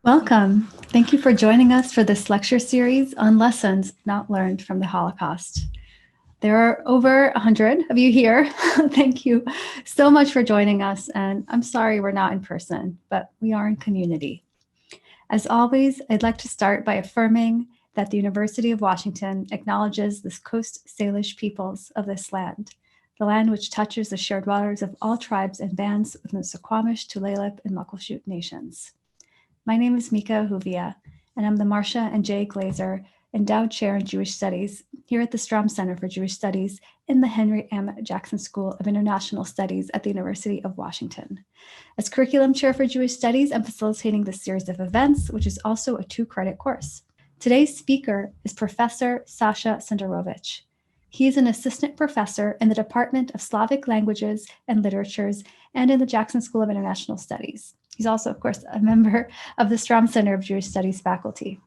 Welcome. Thank you for joining us for this lecture series on lessons not learned from the Holocaust. There are over 100 of you here. Thank you so much for joining us. And I'm sorry we're not in person, but we are in community. As always, I'd like to start by affirming that the University of Washington acknowledges the Coast Salish peoples of this land, the land which touches the shared waters of all tribes and bands within the Suquamish, Tulalip, and Muckleshoot nations. My name is Mika Huvia, and I'm the Marcia and Jay Glazer Endowed Chair in Jewish Studies here at the Strom Center for Jewish Studies in the Henry M. Jackson School of International Studies at the University of Washington. As Curriculum Chair for Jewish Studies, I'm facilitating this series of events, which is also a 2-credit course. Today's speaker is Professor Sasha Senderovich. He is an assistant professor in the Department of Slavic Languages and Literatures and in the Jackson School of International Studies. He's also, of course, a member of the Strom Center of Jewish Studies faculty.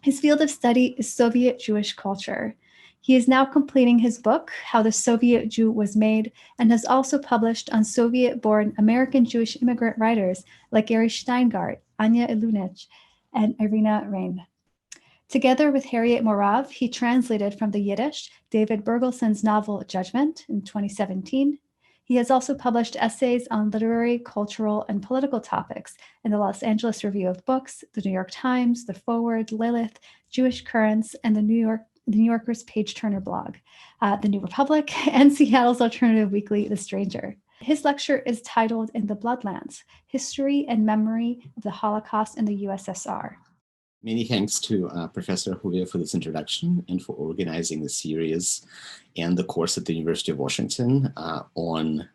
His field of study is Soviet Jewish culture. He is now completing his book, How the Soviet Jew Was Made, and has also published on Soviet-born American Jewish immigrant writers like Gary Steingart, Anya Ilunich, and Irina Rein. Together with Harriet Morav, he translated from the Yiddish David Bergelson's novel Judgment in 2017. He has also published essays on literary, cultural, and political topics in the Los Angeles Review of Books, the New York Times, The Forward, Lilith, Jewish Currents, and the New Yorker's Page Turner blog, The New Republic, and Seattle's alternative weekly, The Stranger. His lecture is titled In the Bloodlands, History and Memory of the Holocaust in the USSR. Many thanks to Professor Huvia for this introduction and for organizing the series and the course at the University of Washington on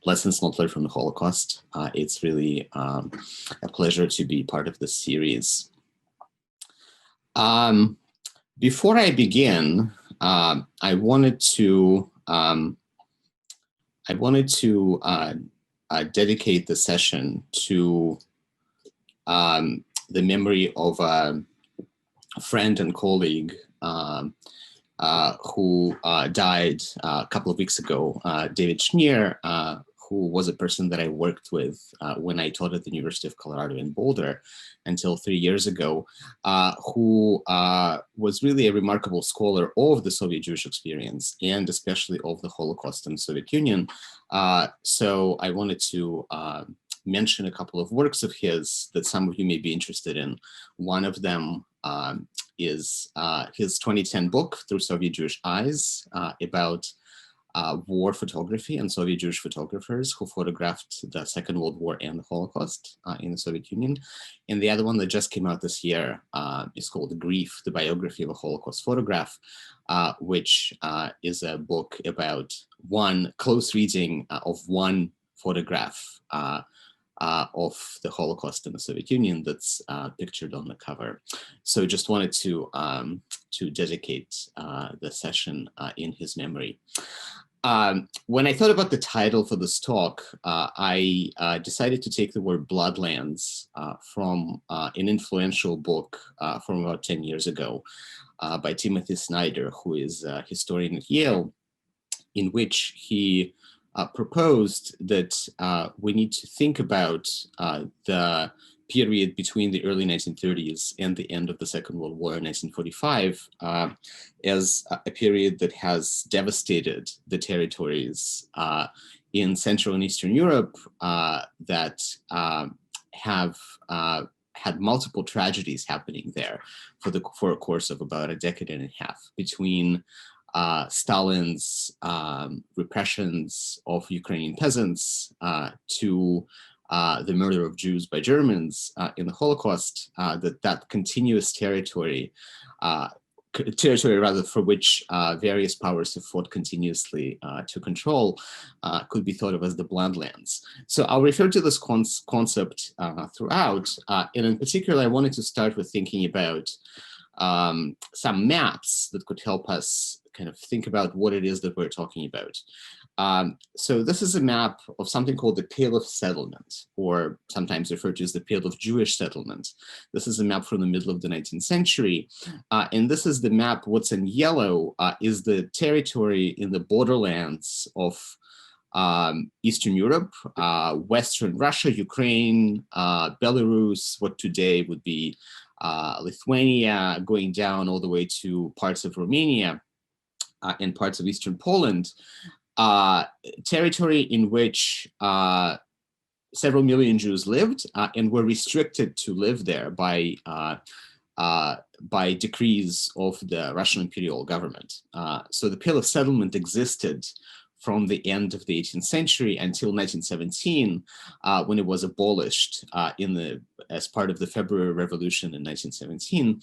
lessons not learned from the Holocaust. It's really a pleasure to be part of this series. Before I begin, I wanted to dedicate the session to the memory of a friend and colleague who died a couple of weeks ago, David Schneer, who was a person that I worked with when I taught at the University of Colorado in Boulder until 3 years ago, who was really a remarkable scholar of the Soviet Jewish experience and especially of the Holocaust in the Soviet Union. So I wanted to mention a couple of works of his that some of you may be interested in. One of them is his 2010 book, Through Soviet Jewish Eyes, about war photography and Soviet Jewish photographers who photographed the Second World War and the Holocaust in the Soviet Union. And the other one that just came out this year is called Grief, the Biography of a Holocaust Photograph, which is a book about one close reading of one photograph of the Holocaust in the Soviet Union that's pictured on the cover. So just wanted to dedicate the session in his memory. When I thought about the title for this talk, I decided to take the word Bloodlands from an influential book from about 10 years ago by Timothy Snyder, who is a historian at Yale, in which he proposed that we need to think about the period between the early 1930s and the end of the Second World War in 1945 as a period that has devastated the territories in Central and Eastern Europe that have had multiple tragedies happening there for a course of about a decade and a half, between Stalin's repressions of Ukrainian peasants to the murder of Jews by Germans in the Holocaust, that continuous territory rather for which various powers have fought continuously to control could be thought of as the Bloodlands. So I'll refer to this concept throughout, and in particular, I wanted to start with thinking about some maps that could help us kind of think about what it is that we're talking about. So this is a map of something called the Pale of Settlement, or sometimes referred to as the Pale of Jewish Settlement. This is a map from the middle of the 19th century. And this is the map. What's in yellow is the territory in the borderlands of Eastern Europe, Western Russia, Ukraine, Belarus, what today would be Lithuania, going down all the way to parts of Romania and parts of Eastern Poland, territory in which several million Jews lived and were restricted to live there by decrees of the Russian imperial government. So the Pale of Settlement existed from the end of the 18th century until 1917, when it was abolished as part of the February Revolution in 1917.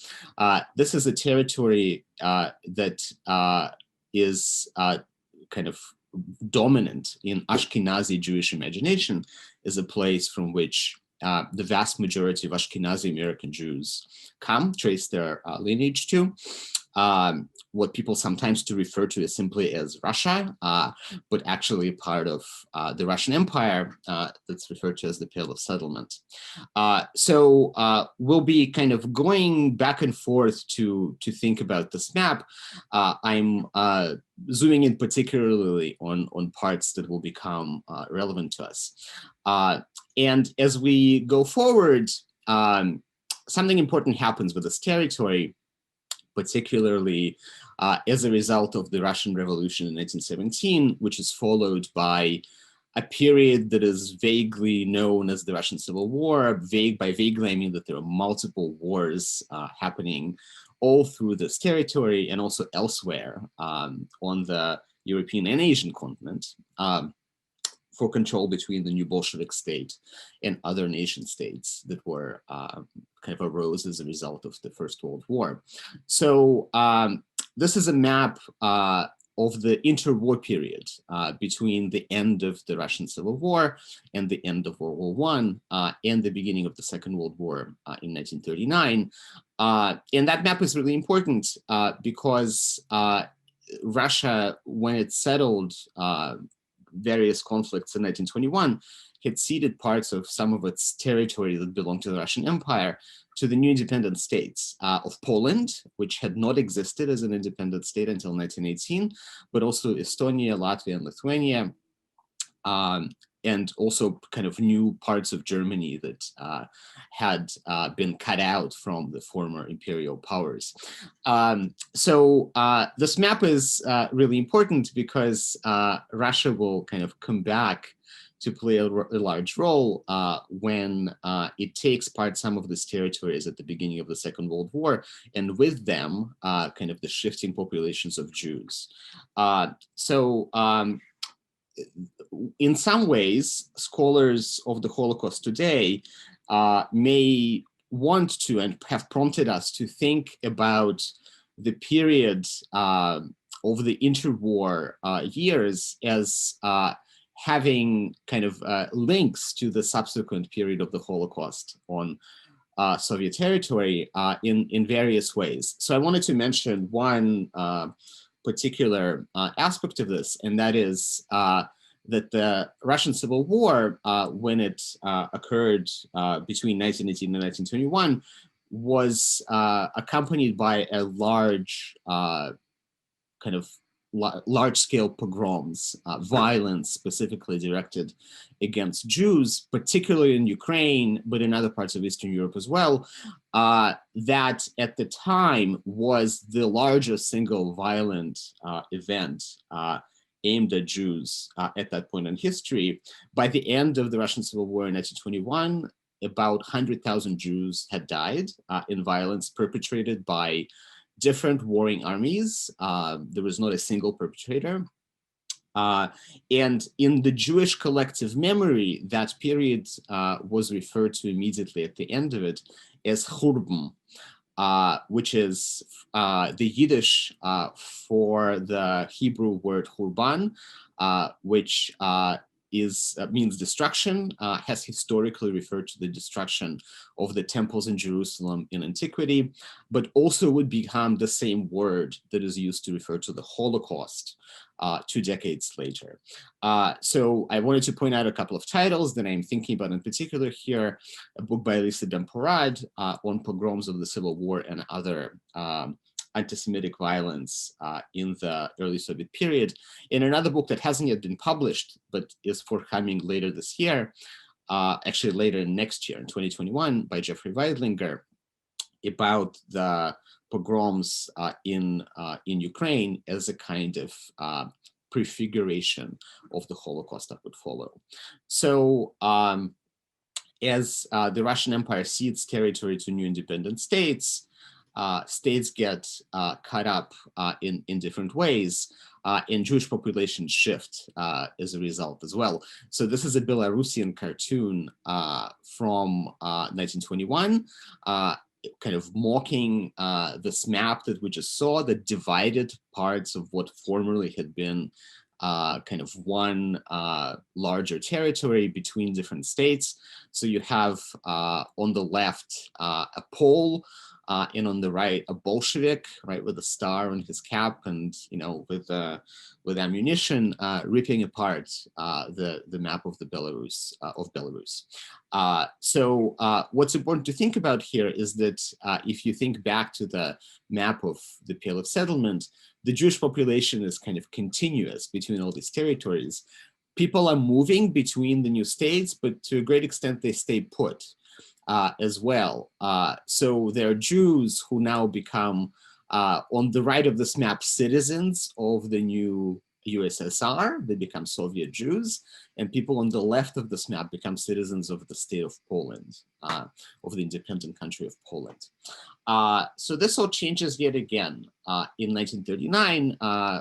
This is a territory that is kind of dominant in Ashkenazi Jewish imagination, is a place from which the vast majority of Ashkenazi American Jews trace their lineage to. What people sometimes refer to as simply as Russia, but actually part of the Russian Empire that's referred to as the Pale of Settlement. So we'll be kind of going back and forth to think about this map. I'm zooming in particularly on parts that will become relevant to us. And as we go forward, something important happens with this territory, particularly as a result of the Russian Revolution in 1917, which is followed by a period that is vaguely known as the Russian Civil War. By vaguely, I mean that there are multiple wars happening all through this territory and also elsewhere on the European and Asian continent, for control between the new Bolshevik state and other nation states that were kind of arose as a result of the First World War. So this is a map of the interwar period between the end of the Russian Civil War and the end of World War I and the beginning of the Second World War in 1939. And that map is really important because Russia, when it settled various conflicts in 1921, had ceded parts of some of its territory that belonged to the Russian Empire to the new independent states of Poland, which had not existed as an independent state until 1918, but also Estonia, Latvia, and Lithuania, and also kind of new parts of Germany that had been cut out from the former imperial powers. So this map is really important because Russia will kind of come back to play a large role when it takes some of these territories at the beginning of the Second World War, and with them, kind of the shifting populations of Jews. In some ways, scholars of the Holocaust today may want to and have prompted us to think about the period of the interwar years as having kind of links to the subsequent period of the Holocaust on Soviet territory in various ways. So I wanted to mention one particular aspect of this, and that is that the Russian Civil War, when it occurred between 1918 and 1921, was accompanied by a large kind of large-scale pogroms, violence specifically directed against Jews, particularly in Ukraine, but in other parts of Eastern Europe as well, that at the time was the largest single violent event aimed at Jews at that point in history. By the end of the Russian Civil War in 1921, about 100,000 Jews had died in violence perpetrated by different warring armies. There was not a single perpetrator. And in the Jewish collective memory, that period was referred to immediately at the end of it as Churban, which is the Yiddish for the Hebrew word Churban, which means destruction, has historically referred to the destruction of the temples in Jerusalem in antiquity, but also would become the same word that is used to refer to the Holocaust 2 decades later. So I wanted to point out a couple of titles that I'm thinking about in particular here: a book by Elisa Ben-Porad on pogroms of the Civil War and other anti-Semitic violence in the early Soviet period. In another book that hasn't yet been published, but is forthcoming later this year, actually later next year in 2021, by Jeffrey Weidlinger, about the pogroms in Ukraine as a kind of prefiguration of the Holocaust that would follow. So as the Russian Empire cedes territory to new independent states, states get cut up in different ways, and Jewish populations shift as a result as well. So this is a Belarusian cartoon from 1921, kind of mocking this map that we just saw that divided parts of what formerly had been kind of one larger territory between different states. So you have on the left a Pole, and on the right a Bolshevik, right, with a star on his cap and with ammunition, ripping apart the map of the Belarus So what's important to think about here is that if you think back to the map of the Pale of Settlement, the Jewish population is kind of continuous between all these territories. People are moving between the new states, but to a great extent they stay put as well. So there are Jews who now become, on the right of this map, citizens of the new USSR. They become Soviet Jews, and people on the left of this map become citizens of the state of Poland, of the independent country of Poland. So this all changes yet again in 1939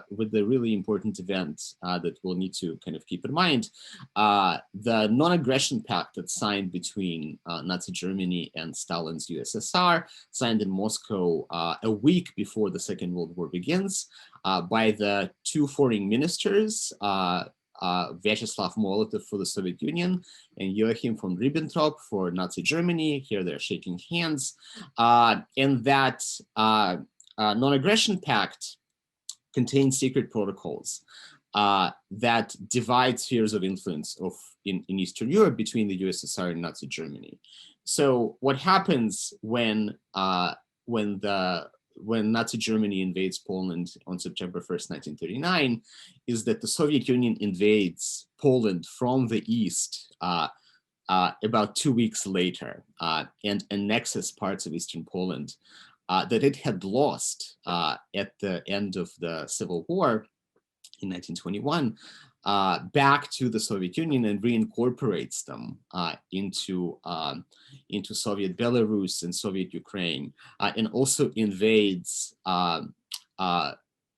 with the really important event that we'll need to kind of keep in mind, the non-aggression pact that's signed between Nazi Germany and Stalin's USSR, signed in Moscow a week before the Second World War begins by the two foreign ministers, Vyacheslav Molotov for the Soviet Union and Joachim von Ribbentrop for Nazi Germany. Here they're shaking hands. And that non-aggression pact contains secret protocols that divide spheres of influence in Eastern Europe between the USSR and Nazi Germany. So what happens when Nazi Germany invades Poland on September 1st, 1939, is that the Soviet Union invades Poland from the east about 2 weeks later and annexes parts of Eastern Poland that it had lost at the end of the Civil War in 1921 back to the Soviet Union and reincorporates them into Soviet Belarus and Soviet Ukraine, and also invades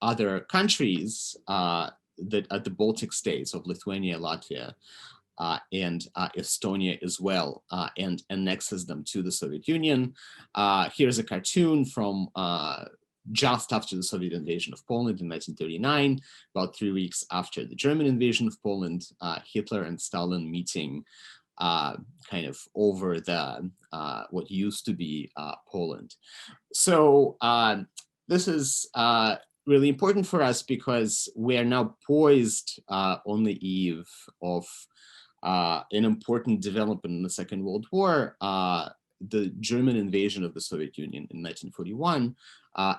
other countries that are the Baltic states of Lithuania, Latvia, and Estonia as well, and annexes them to the Soviet Union. Here's a cartoon from just after the Soviet invasion of Poland in 1939, about 3 weeks after the German invasion of Poland, Hitler and Stalin meeting kind of over the what used to be Poland. So this is really important for us because we are now poised on the eve of an important development in the Second World War, the German invasion of the Soviet Union in 1941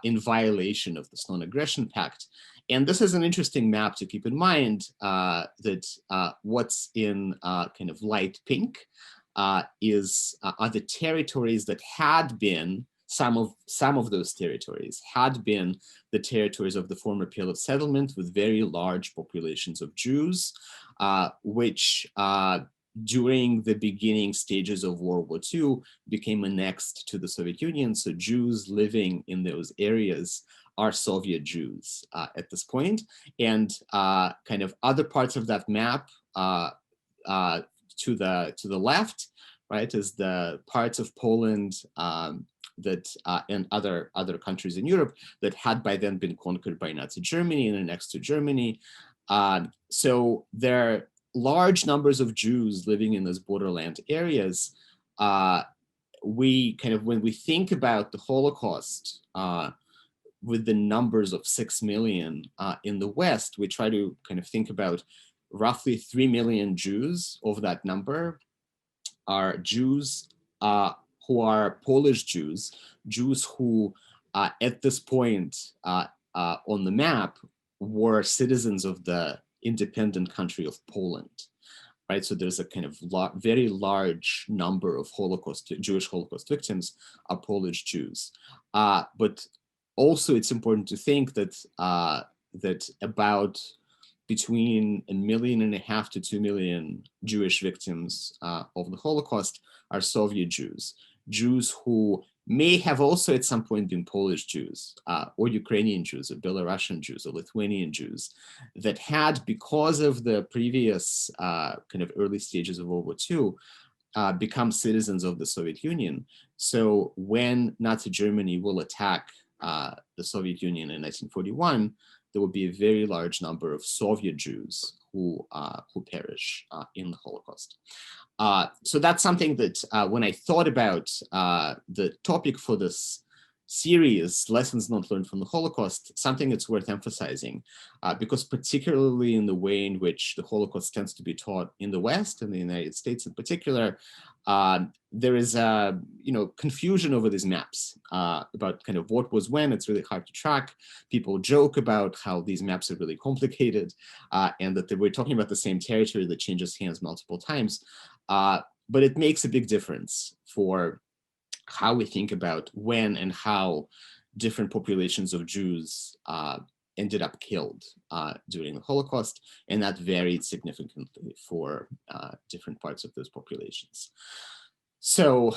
in violation of this non-aggression pact. And this is an interesting map to keep in mind that what's in kind of light pink are the territories that had been, some of those territories had been the territories of the former Pale of Settlement with very large populations of Jews, which during the beginning stages of World War II became annexed to the Soviet Union. So Jews living in those areas are Soviet Jews at this point. And kind of other parts of that map to the left, right, is the parts of Poland that and other countries in Europe that had by then been conquered by Nazi Germany and annexed to Germany. So there are large numbers of Jews living in those borderland areas. We kind of, when we think about the Holocaust with the numbers of 6 million in the West, we try to kind of think about roughly 3 million Jews of that number are Jews who are Polish Jews, Jews who at this point on the map were citizens of the independent country of Poland. Right, so there's a kind of very large number of Jewish Holocaust victims are Polish Jews, but also it's important to think that that about between 1.5 million to 2 million Jewish victims of the Holocaust are Soviet Jews, Jews who may have also at some point been Polish Jews or Ukrainian Jews or Belarusian Jews or Lithuanian Jews that had, because of the previous kind of early stages of World War II, become citizens of the Soviet Union. So when Nazi Germany will attack the Soviet Union in 1941, there will be a very large number of Soviet Jews who perish in the Holocaust. So that's something that when I thought about the topic for this series, Lessons Not Learned from the Holocaust, something that's worth emphasizing, because particularly in the way in which the Holocaust tends to be taught in the West, in the United States in particular, there is a confusion over these maps about kind of what was when. It's really hard to track. People joke about how these maps are really complicated and that we're talking about the same territory that changes hands multiple times. But it makes a big difference for how we think about when and how different populations of Jews ended up killed during the Holocaust, and that varied significantly for different parts of those populations. So,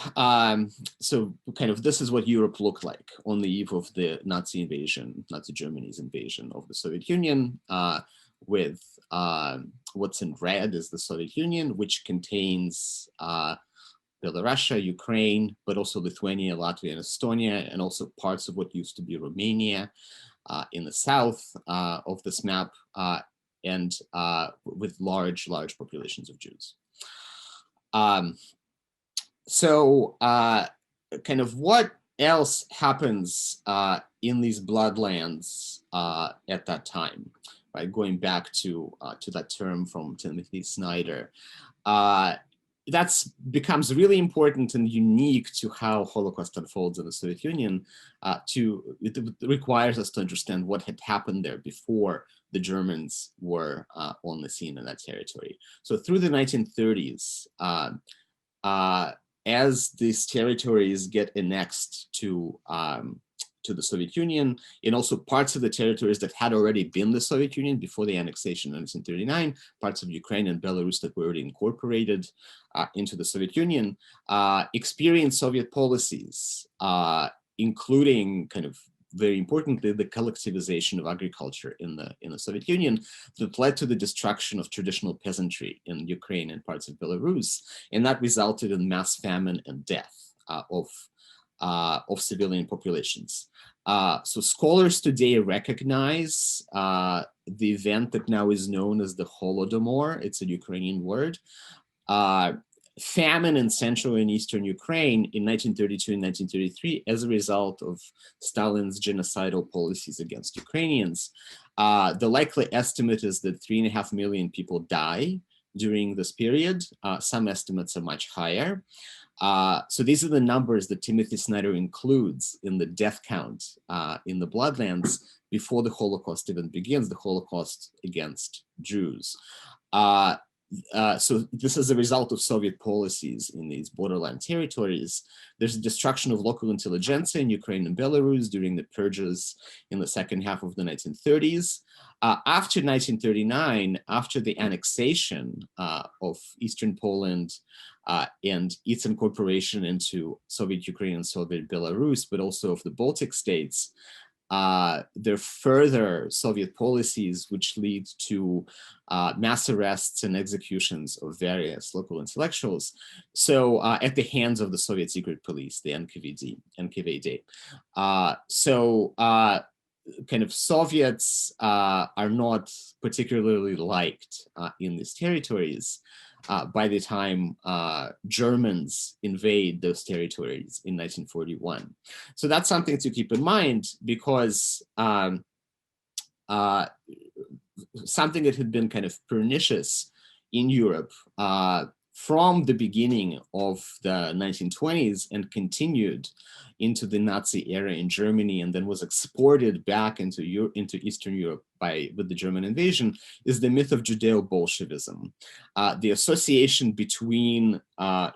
so kind of this is what Europe looked like on the eve of the Nazi invasion, Nazi Germany's invasion of the Soviet Union, with what's in red is the Soviet Union, which contains Belarus, Ukraine, but also Lithuania, Latvia, and Estonia, and also parts of what used to be Romania in the south of this map, and with large populations of Jews. So kind of what else happens in these bloodlands at that time, right? Going back to that term from Timothy Snyder. That becomes really important and unique to how Holocaust unfolds in the Soviet Union. It requires us to understand what had happened there before the Germans were on the scene in that territory. So through the 1930s, as these territories get annexed to the Soviet Union, and also parts of the territories that had already been the Soviet Union before the annexation in 1939, parts of Ukraine and Belarus that were already incorporated into the Soviet Union, experienced Soviet policies, including kind of very importantly, the collectivization of agriculture in the Soviet Union that led to the destruction of traditional peasantry in Ukraine and parts of Belarus. And that resulted in mass famine and death of civilian populations. So scholars today recognize the event that now is known as the Holodomor. It's a Ukrainian word. Famine in central and eastern Ukraine in 1932 and 1933 as a result of Stalin's genocidal policies against Ukrainians. The likely estimate is that 3.5 million people die during this period. Some estimates are much higher. So these are the numbers that Timothy Snyder includes in the death count in the bloodlands before the Holocaust even begins, the Holocaust against Jews. So this is a result of Soviet policies in these borderland territories. There's a destruction of local intelligentsia in Ukraine and Belarus during the purges in the second half of the 1930s. After 1939, after the annexation of Eastern Poland and its incorporation into Soviet Ukraine and Soviet Belarus, but also of the Baltic states, there are further Soviet policies which lead to mass arrests and executions of various local intellectuals. So at the hands of the Soviet secret police, the NKVD. Kind of Soviets are not particularly liked in these territories by the time Germans invade those territories in 1941. So that's something to keep in mind, because something that had been kind of pernicious in Europe from the beginning of the 1920s and continued into the Nazi era in Germany, and then was exported back into Eastern Europe with the German invasion, is the myth of Judeo-Bolshevism, the association between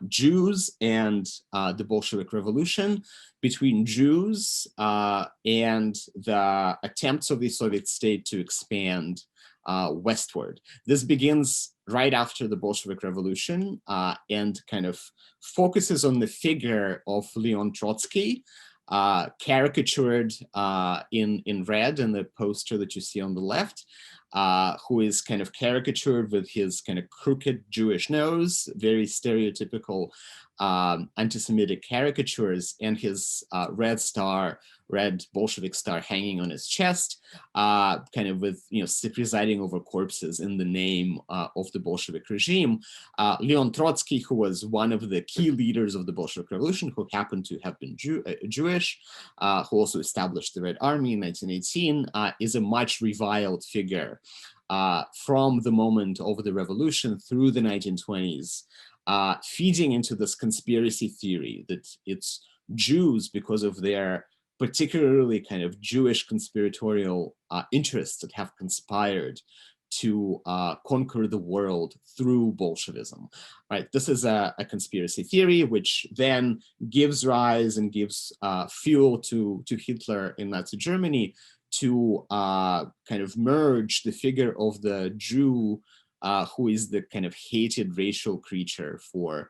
Jews and the Bolshevik Revolution, between Jews and the attempts of the Soviet state to expand westward. This begins right after the Bolshevik Revolution and kind of focuses on the figure of Leon Trotsky, caricatured in red in the poster that you see on the left, who is kind of caricatured with his kind of crooked Jewish nose, very stereotypical anti-Semitic caricatures, and his red Bolshevik star hanging on his chest, kind of with, presiding over corpses in the name of the Bolshevik regime. Leon Trotsky, who was one of the key leaders of the Bolshevik Revolution, who happened to have been Jewish, who also established the Red Army in 1918, is a much reviled figure from the moment of the revolution through the 1920s, feeding into this conspiracy theory that it's Jews, because of their particularly kind of Jewish conspiratorial interests, that have conspired to conquer the world through Bolshevism. Right? This is a conspiracy theory, which then gives rise and gives fuel to Hitler in Nazi Germany to kind of merge the figure of the Jew, who is the kind of hated racial creature for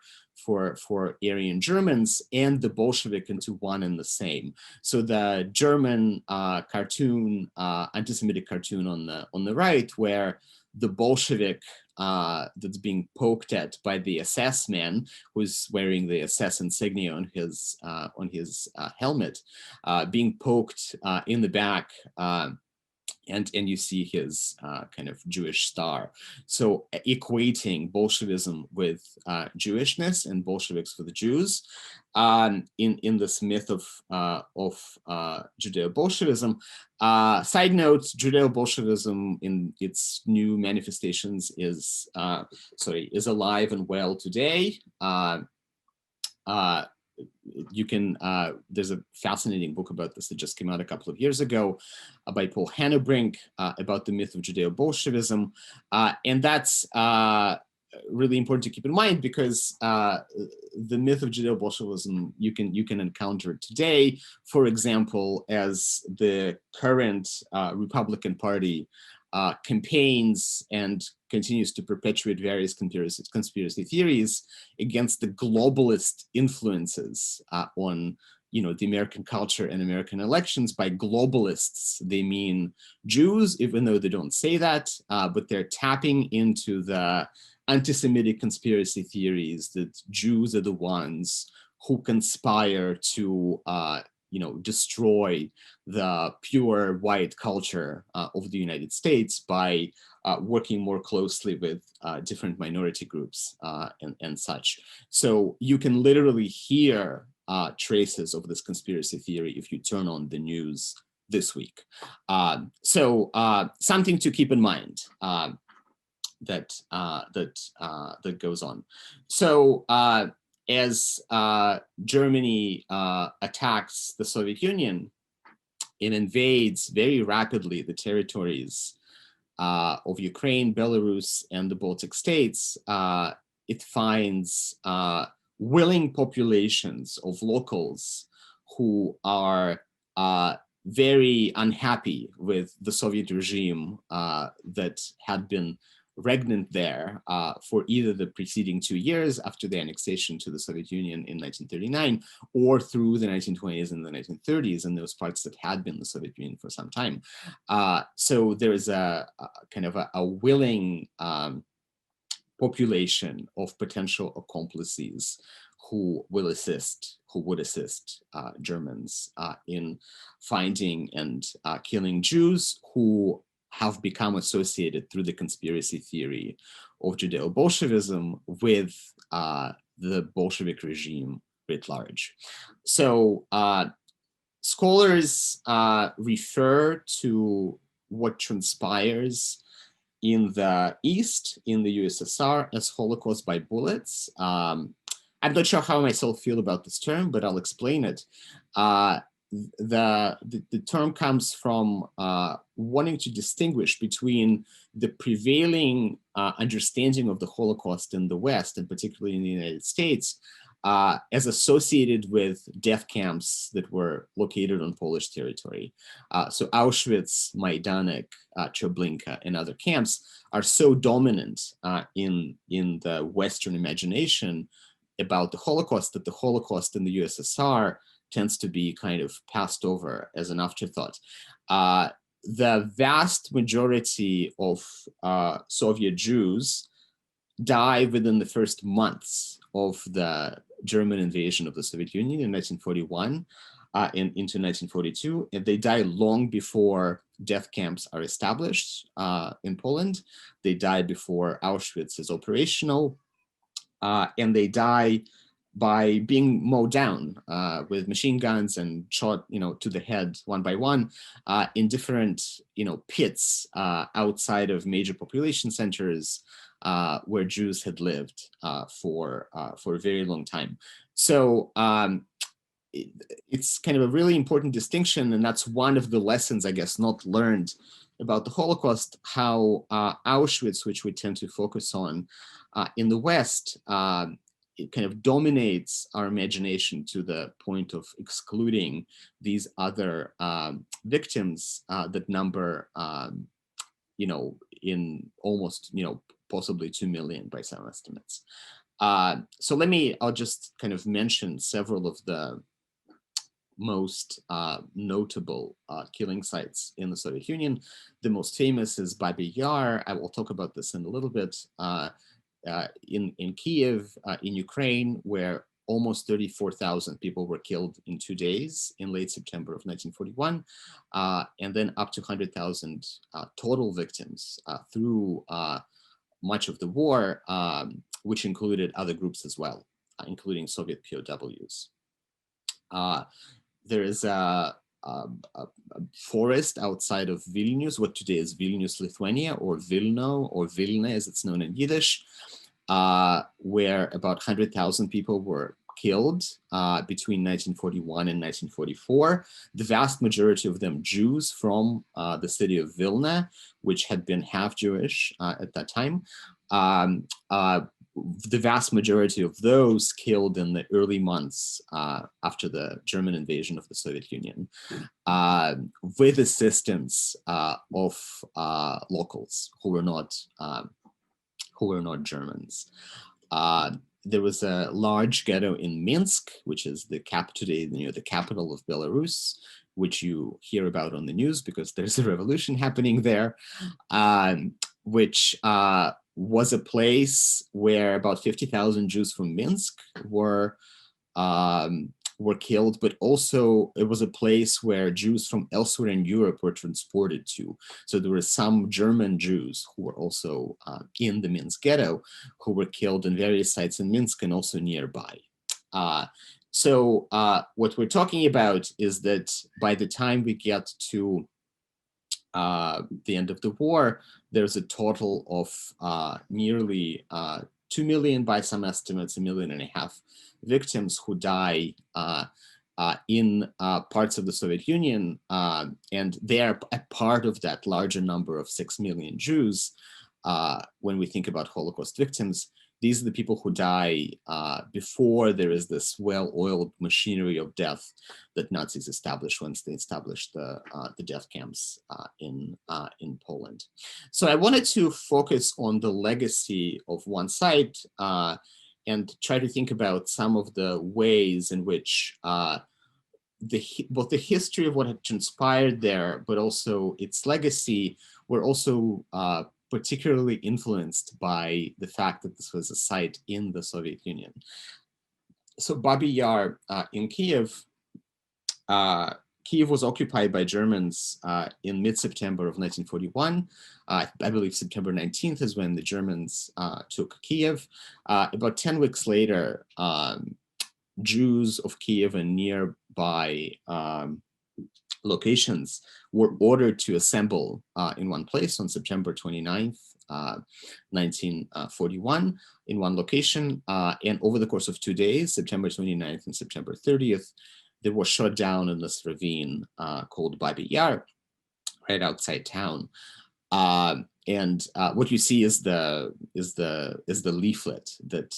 Aryan Germans, and the Bolshevik into one and the same. So the German cartoon, anti-Semitic cartoon on the right, where the Bolshevik that's being poked at by the SS man, who's wearing the SS insignia on his helmet, being poked in the back. And you see his kind of Jewish star. So equating Bolshevism with Jewishness and Bolsheviks with the Jews in this myth of Judeo-Bolshevism. Side note, Judeo-Bolshevism in its new manifestations is alive and well today. You can, there's a fascinating book about this that just came out a couple of years ago by Paul Hannebrink about the myth of Judeo-Bolshevism. And that's really important to keep in mind, because the myth of Judeo-Bolshevism you can encounter today, for example, as the current Republican Party campaigns and continues to perpetuate various conspiracy theories against the globalist influences on the American culture and American elections. By globalists, they mean Jews, even though they don't say that, but they're tapping into the anti-Semitic conspiracy theories that Jews are the ones who conspire to destroy the pure white culture of the United States by working more closely with different minority groups and such. So you can literally hear traces of this conspiracy theory if you turn on the news this week. So something to keep in mind that goes on. So as Germany attacks the Soviet Union, it invades very rapidly the territories of Ukraine, Belarus, and the Baltic states. It finds willing populations of locals who are very unhappy with the Soviet regime that had been regnant there for either the preceding 2 years after the annexation to the Soviet Union in 1939, or through the 1920s and the 1930s in those parts that had been the Soviet Union for some time. So there is a kind of a willing population of potential accomplices who would assist Germans in finding and killing Jews who have become associated through the conspiracy theory of Judeo-Bolshevism with the Bolshevik regime writ large. So scholars refer to what transpires in the East, in the USSR, as Holocaust by bullets. I'm not sure how I myself feel about this term, but I'll explain it. The term comes from wanting to distinguish between the prevailing understanding of the Holocaust in the West, and particularly in the United States, as associated with death camps that were located on Polish territory. So Auschwitz, Majdanek, Treblinka, and other camps are so dominant in the Western imagination about the Holocaust that the Holocaust in the USSR tends to be kind of passed over as an afterthought. The vast majority of Soviet Jews die within the first months of the German invasion of the Soviet Union in 1941 into 1942, and they die long before death camps are established in Poland. They die before Auschwitz is operational, and they die by being mowed down with machine guns and shot, to the head one by one in different, pits outside of major population centers where Jews had lived for a very long time. So it's kind of a really important distinction, and that's one of the lessons, I guess, not learned about the Holocaust, how Auschwitz, which we tend to focus on in the West, it kind of dominates our imagination to the point of excluding these other victims that number, in almost, possibly 2 million by some estimates. So I'll just kind of mention several of the most notable killing sites in the Soviet Union. The most famous is Babi Yar. I will talk about this in a little bit. In Kiev, in Ukraine, where almost 34,000 people were killed in 2 days in late September of 1941, and then up to 100,000 total victims through much of the war, which included other groups as well, including Soviet POWs. There is a forest outside of Vilnius, what today is Vilnius, Lithuania, or Vilno, or Vilna as it's known in Yiddish, where about 100,000 people were killed between 1941 and 1944. The vast majority of them Jews from the city of Vilna, which had been half Jewish at that time. The vast majority of those killed in the early months after the German invasion of the Soviet Union, with assistance of locals who were not Germans. There was a large ghetto in Minsk, which is the today the capital of Belarus, which you hear about on the news because there's a revolution happening there, which was a place where about 50,000 Jews from Minsk were killed, but also it was a place where Jews from elsewhere in Europe were transported to. So there were some German Jews who were also in the Minsk ghetto who were killed in various sites in Minsk and also nearby. So what we're talking about is that by the time we get to the end of the war, there's a total of nearly 2 million, by some estimates, 1.5 million victims who die in parts of the Soviet Union, and they are a part of that larger number of 6 million Jews. When we think about Holocaust victims, these are the people who die before there is this well-oiled machinery of death that Nazis established once they established the death camps in Poland. So I wanted to focus on the legacy of one site and try to think about some of the ways in which both the history of what had transpired there, but also its legacy were also particularly influenced by the fact that this was a site in the Soviet Union. So Babi Yar in Kiev, Kiev was occupied by Germans in mid-September of 1941. I believe September 19th is when the Germans took Kiev. About 10 weeks later, Jews of Kiev and nearby locations were ordered to assemble in one place on September 29th, 1941, in one location. And over the course of 2 days, September 29th and September 30th, they were shot down in this ravine called Babi Yar, right outside town. And what you see is the leaflet that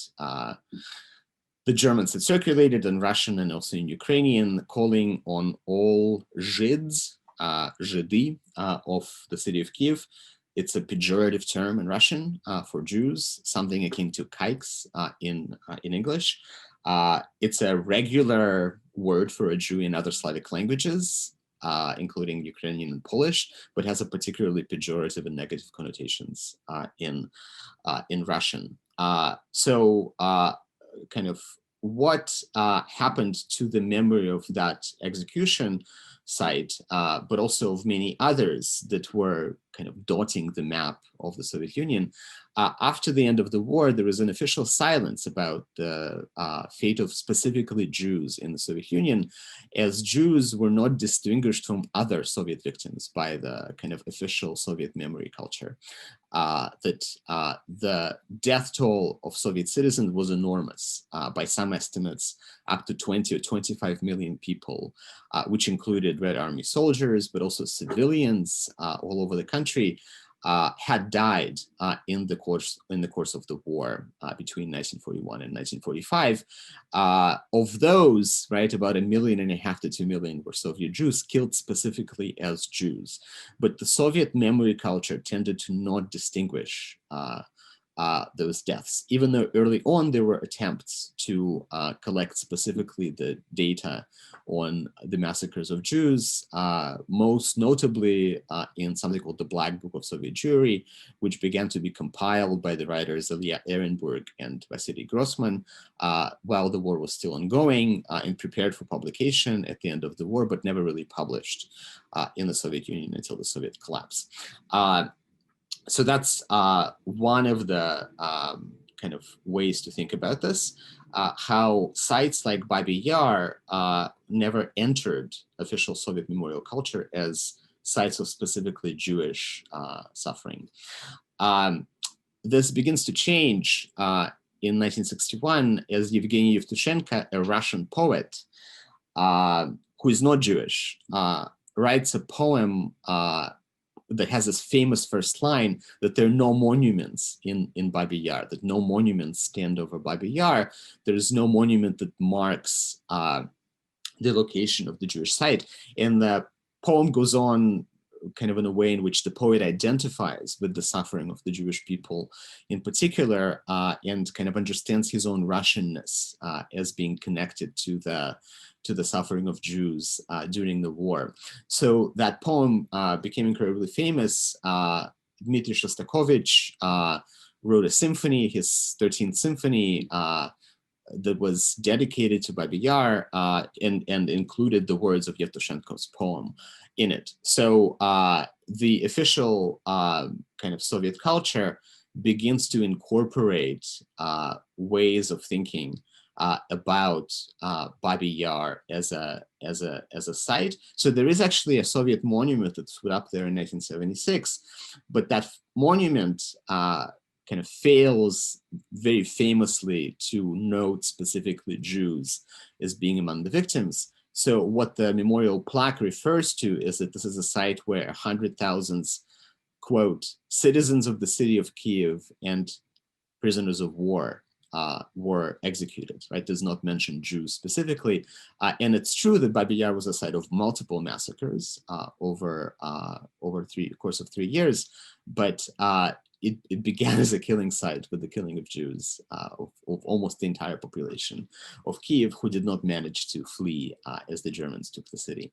the Germans had circulated in Russian and also in Ukrainian, calling on all Zhids, Zhidy, of the city of Kiev. It's a pejorative term in Russian for Jews, something akin to kikes in English. It's a regular word for a Jew in other Slavic languages, including Ukrainian and Polish, but has a particularly pejorative and negative connotations in Russian. So kind of what happened to the memory of that execution site, but also of many others that were kind of dotting the map of the Soviet Union. After the end of the war, there was an official silence about the fate of specifically Jews in the Soviet Union, as Jews were not distinguished from other Soviet victims by the kind of official Soviet memory culture. That the death toll of Soviet citizens was enormous. By some estimates, up to 20 or 25 million people, which included Red Army soldiers, but also civilians all over the country, had died in the course of the war between 1941 and 1945. Of those, right, about 1.5 million to 2 million were Soviet Jews, killed specifically as Jews. But the Soviet memory culture tended to not distinguish those deaths, even though early on there were attempts to collect specifically the data on the massacres of Jews, most notably in something called the Black Book of Soviet Jewry, which began to be compiled by the writers Ilya Ehrenburg and Vasily Grossman while the war was still ongoing and prepared for publication at the end of the war, but never really published in the Soviet Union until the Soviet collapse. So that's one of the kind of ways to think about this, how sites like Babi Yar never entered official Soviet memorial culture as sites of specifically Jewish suffering. This begins to change in 1961 as Yevgeny Yevtushenko, a Russian poet who is not Jewish, writes a poem that has this famous first line that there are no monuments in Babi Yar, that no monuments stand over Babi Yar. There is no monument that marks the location of the Jewish site. And the poem goes on kind of in a way in which the poet identifies with the suffering of the Jewish people in particular, and kind of understands his own Russianness as being connected to the suffering of Jews during the war. So that poem became incredibly famous. Dmitry Shostakovich wrote a symphony, his 13th symphony, that was dedicated to Babi Yar and included the words of Yevtushenko's poem in it. So the official kind of Soviet culture begins to incorporate ways of thinking about Babi Yar as a site. So there is actually a Soviet monument that's put up there in 1976, but that monument kind of fails very famously to note specifically Jews as being among the victims. So what the memorial plaque refers to is that this is a site where 100,000, quote, citizens of the city of Kiev and prisoners of war were executed, right? Does not mention Jews specifically. And it's true that Babi Yar was a site of multiple massacres over the course of 3 years, but it began as a killing site with the killing of Jews, of almost the entire population of Kiev, who did not manage to flee as the Germans took the city.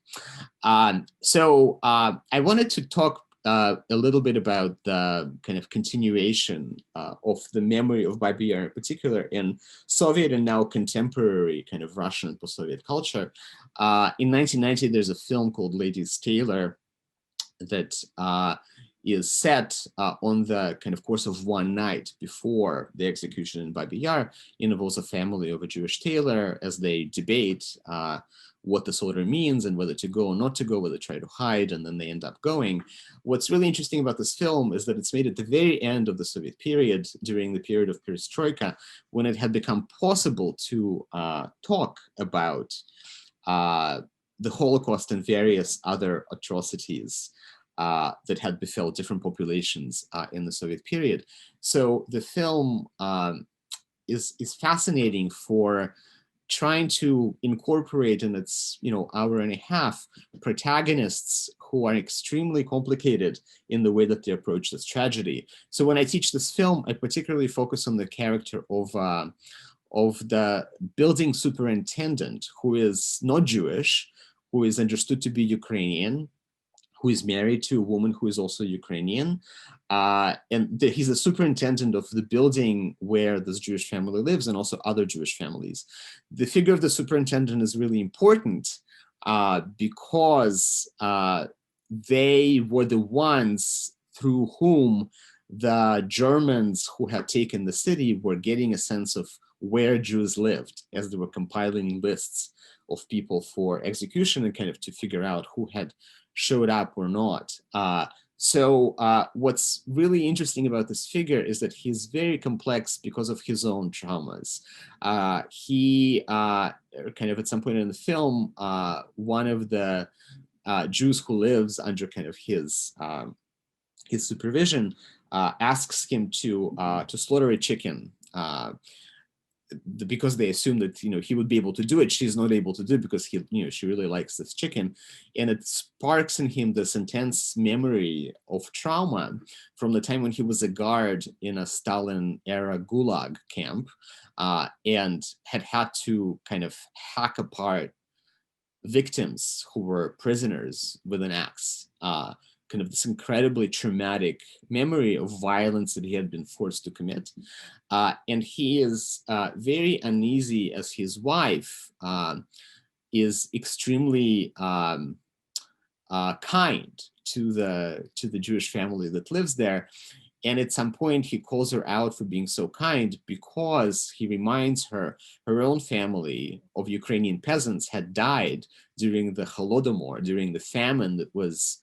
So I wanted to talk a little bit about the kind of continuation of the memory of Babi Yar in particular in Soviet and now contemporary kind of Russian and post-Soviet culture. In 1990, there's a film called Ladies Taylor that is set on the kind of course of one night before the execution in Babi Yar. Involves a family of a Jewish tailor as they debate what this order means and whether to go or not to go, whether to try to hide, and then they end up going. What's really interesting about this film is that it's made at the very end of the Soviet period, during the period of perestroika, when it had become possible to talk about the Holocaust and various other atrocities that had befell different populations in the Soviet period. So the film is fascinating for trying to incorporate in its hour and a half protagonists who are extremely complicated in the way that they approach this tragedy. So when I teach this film, I particularly focus on the character of the building superintendent, who is not Jewish, who is understood to be Ukrainian, who is married to a woman who is also Ukrainian. He's the superintendent of the building where this Jewish family lives and also other Jewish families. The figure of the superintendent is really important because they were the ones through whom the Germans who had taken the city were getting a sense of where Jews lived as they were compiling lists of people for execution and kind of to figure out who had showed up or not. So what's really interesting about this figure is that he's very complex because of his own traumas. He kind of at some point in the film, one of the Jews who lives under kind of his supervision asks him to slaughter a chicken. Because they assume that he would be able to do it, she's not able to do it because she really likes this chicken, and it sparks in him this intense memory of trauma from the time when he was a guard in a Stalin era gulag camp and had to kind of hack apart victims who were prisoners with an axe. Kind of this incredibly traumatic memory of violence that he had been forced to commit. And he is very uneasy as his wife is extremely kind to the Jewish family that lives there. And at some point he calls her out for being so kind because he reminds her own family of Ukrainian peasants had died during the Holodomor, during the famine that was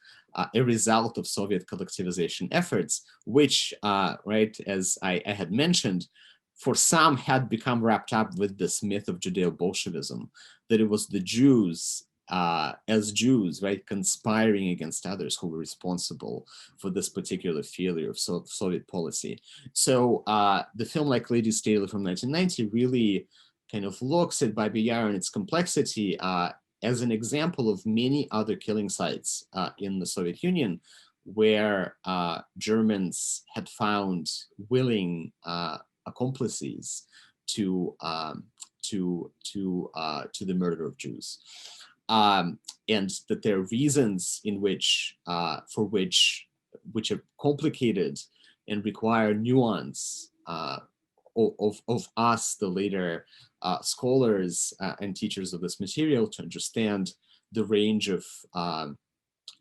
a result of Soviet collectivization efforts, which, right, as I had mentioned, for some had become wrapped up with this myth of Judeo-Bolshevism, that it was the Jews, as Jews, right, conspiring against others who were responsible for this particular failure of Soviet policy. So the film, like Lady's Tale from 1990, really kind of looks at Babi Yar and its complexity as an example of many other killing sites in the Soviet Union, where Germans had found willing accomplices to the murder of Jews, and that there are reasons in which which are complicated and require nuance of us, the later scholars and teachers of this material, to understand the range of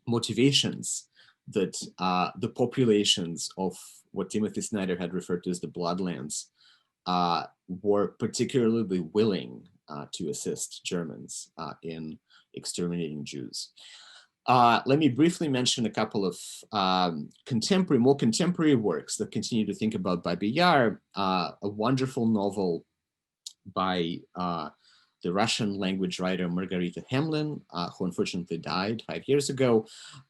motivations that the populations of what Timothy Snyder had referred to as the Bloodlands were particularly willing to assist Germans in exterminating Jews. Let me briefly mention a couple of more contemporary works that continue to think about Babi Yar, a wonderful novel by the Russian language writer Margarita Hemlin, who unfortunately died 5 years ago.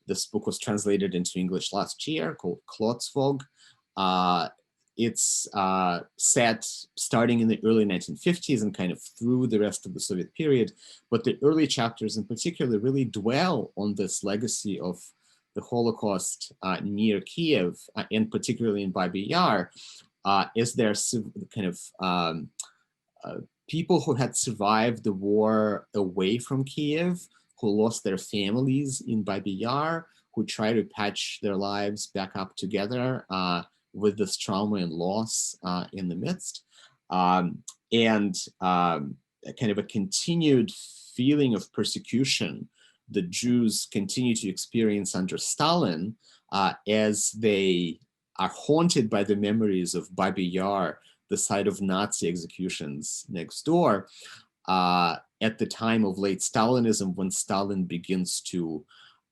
This book was translated into English last year, called Klotzvog. It's set starting in the early 1950s and kind of through the rest of the Soviet period, but the early chapters in particular really dwell on this legacy of the Holocaust near Kiev, and particularly in Babi Yar, as there's kind of people who had survived the war away from Kiev, who lost their families in Babi Yar, who try to patch their lives back up together with this trauma and loss in the midst, and kind of a continued feeling of persecution that Jews continue to experience under Stalin as they are haunted by the memories of Babi Yar, the site of Nazi executions next door, at the time of late Stalinism, when Stalin begins to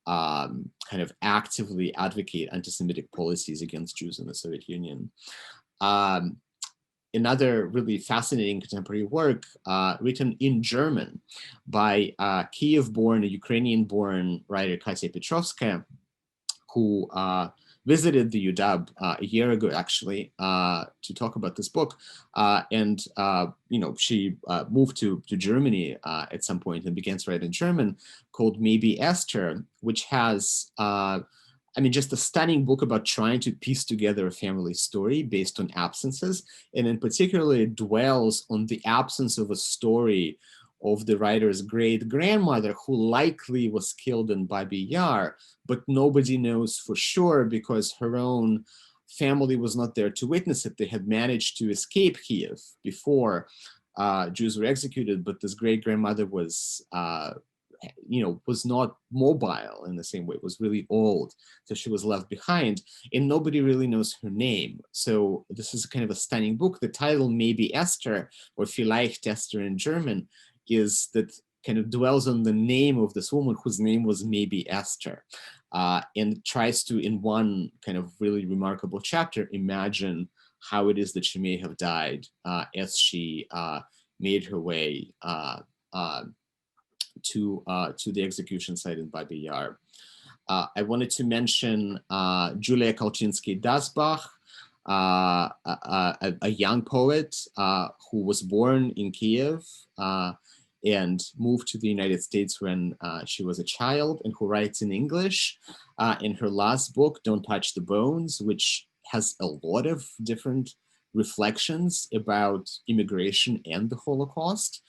kind of actively advocate anti-Semitic policies against Jews in the Soviet Union. Another really fascinating contemporary work written in German by Kiev-born, Ukrainian-born writer Katya Petrovskaya, who visited the UW a year ago, actually, to talk about this book. And she moved to Germany at some point and began to write in German, called Maybe Esther, which has, just a stunning book about trying to piece together a family story based on absences. And in particular, it dwells on the absence of a story of the writer's great-grandmother, who likely was killed in Babi Yar, but nobody knows for sure because her own family was not there to witness it. They had managed to escape Kiev before Jews were executed, but this great-grandmother was not mobile in the same way, was really old, so she was left behind, and nobody really knows her name. So this is kind of a stunning book. The title, Maybe Esther, or Vielleicht Esther in German, is that kind of dwells on the name of this woman whose name was Maybe Esther, and tries to, in one kind of really remarkable chapter, imagine how it is that she may have died as she made her way to the execution site in Babi Yar. I wanted to mention Julia Kalchinsky-Dasbach, a young poet who was born in Kiev and moved to the United States when she was a child, and who writes in English. In her last book, Don't Touch the Bones, which has a lot of different reflections about immigration and the Holocaust.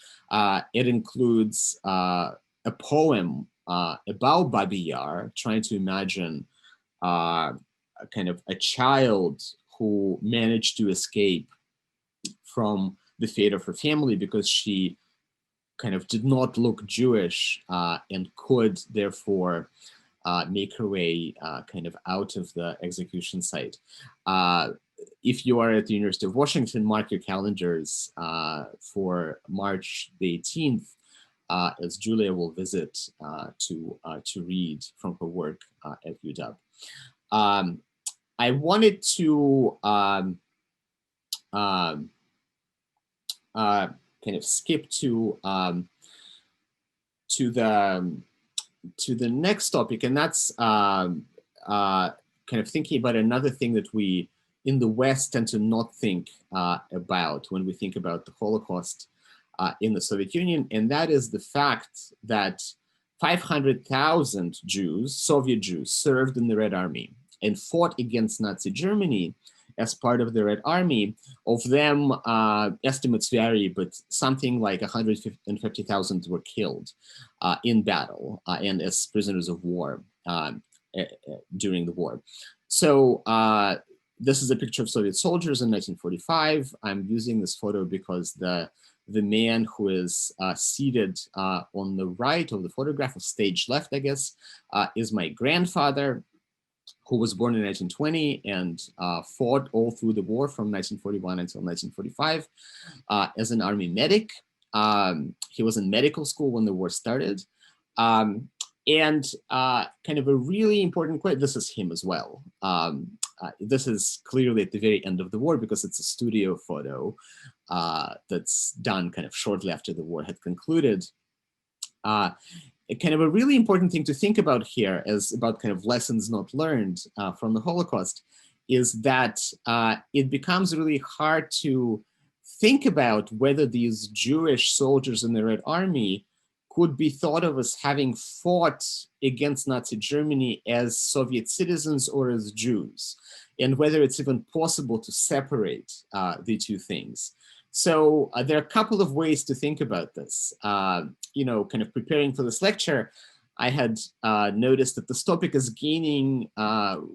It includes a poem about Babi Yar, trying to imagine kind of a child who managed to escape from the fate of her family because she kind of did not look Jewish and could therefore make her way kind of out of the execution site. If you are at the University of Washington, mark your calendars for March the 18th, as Julia will visit to read from her work at UW. I wanted to kind of skip to the next topic, and that's kind of thinking about another thing that we in the West tend to not think about when we think about the Holocaust in the Soviet Union, and that is the fact that 500,000 Jews, Soviet Jews, served in the Red Army and fought against Nazi Germany as part of the Red Army. Of them, estimates vary, but something like 150,000 were killed in battle and as prisoners of war during the war. So this is a picture of Soviet soldiers in 1945. I'm using this photo because the man who is seated on the right of the photograph, of stage left, I guess, is my grandfather, who was born in 1920 and fought all through the war from 1941 until 1945 as an army medic. He was in medical school when the war started. And kind of a really important question, this is him as well. This is clearly at the very end of the war because it's a studio photo that's done kind of shortly after the war had concluded. Kind of a really important thing to think about here is about kind of lessons not learned from the Holocaust is that it becomes really hard to think about whether these Jewish soldiers in the Red Army could be thought of as having fought against Nazi Germany as Soviet citizens or as Jews, and whether it's even possible to separate the two things. So there are a couple of ways to think about this. Kind of preparing for this lecture, I had noticed that this topic is gaining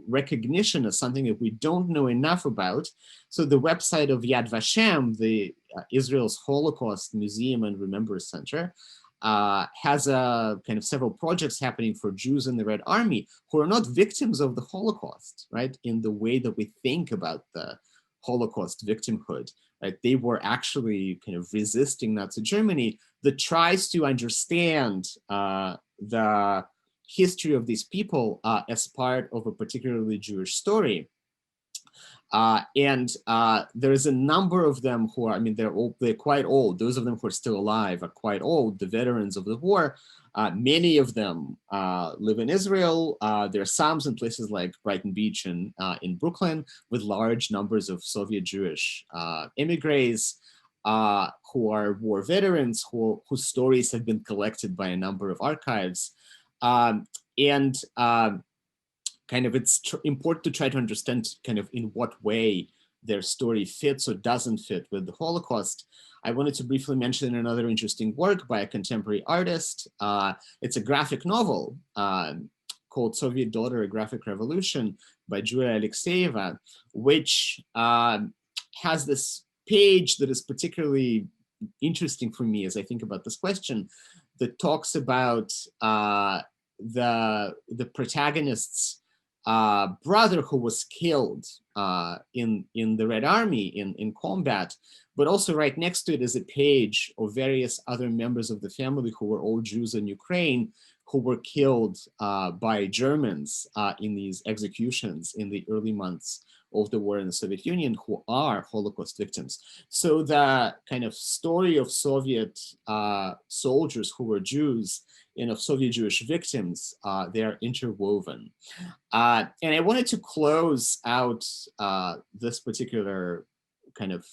recognition as something that we don't know enough about. So the website of Yad Vashem, the Israel's Holocaust Museum and Remembrance Center, has a kind of several projects happening for Jews in the Red Army who are not victims of the Holocaust, right? In the way that we think about the Holocaust victimhood. Right? They were actually kind of resisting Nazi Germany that tries to understand the history of these people as part of a particularly Jewish story. There's a number of them who are, I mean, they're quite old. Those of them who are still alive are quite old, the veterans of the war. Many of them live in Israel. There are some in places like Brighton Beach and in Brooklyn, with large numbers of Soviet Jewish immigrants who are war veterans, whose stories have been collected by a number of archives. Kind of it's important to try to understand kind of in what way their story fits or doesn't fit with the Holocaust. I wanted to briefly mention another interesting work by a contemporary artist. It's a graphic novel called Soviet Daughter, A Graphic Revolution by Julia Alexeyeva, which has this page that is particularly interesting for me as I think about this question, that talks about the protagonist's brother who was killed in the Red Army in combat, but also right next to it is a page of various other members of the family who were all Jews in Ukraine who were killed by Germans in these executions in the early months of the war in the Soviet Union, who are Holocaust victims. So the kind of story of Soviet soldiers who were Jews and of Soviet Jewish victims, they are interwoven. And I wanted to close out this particular kind of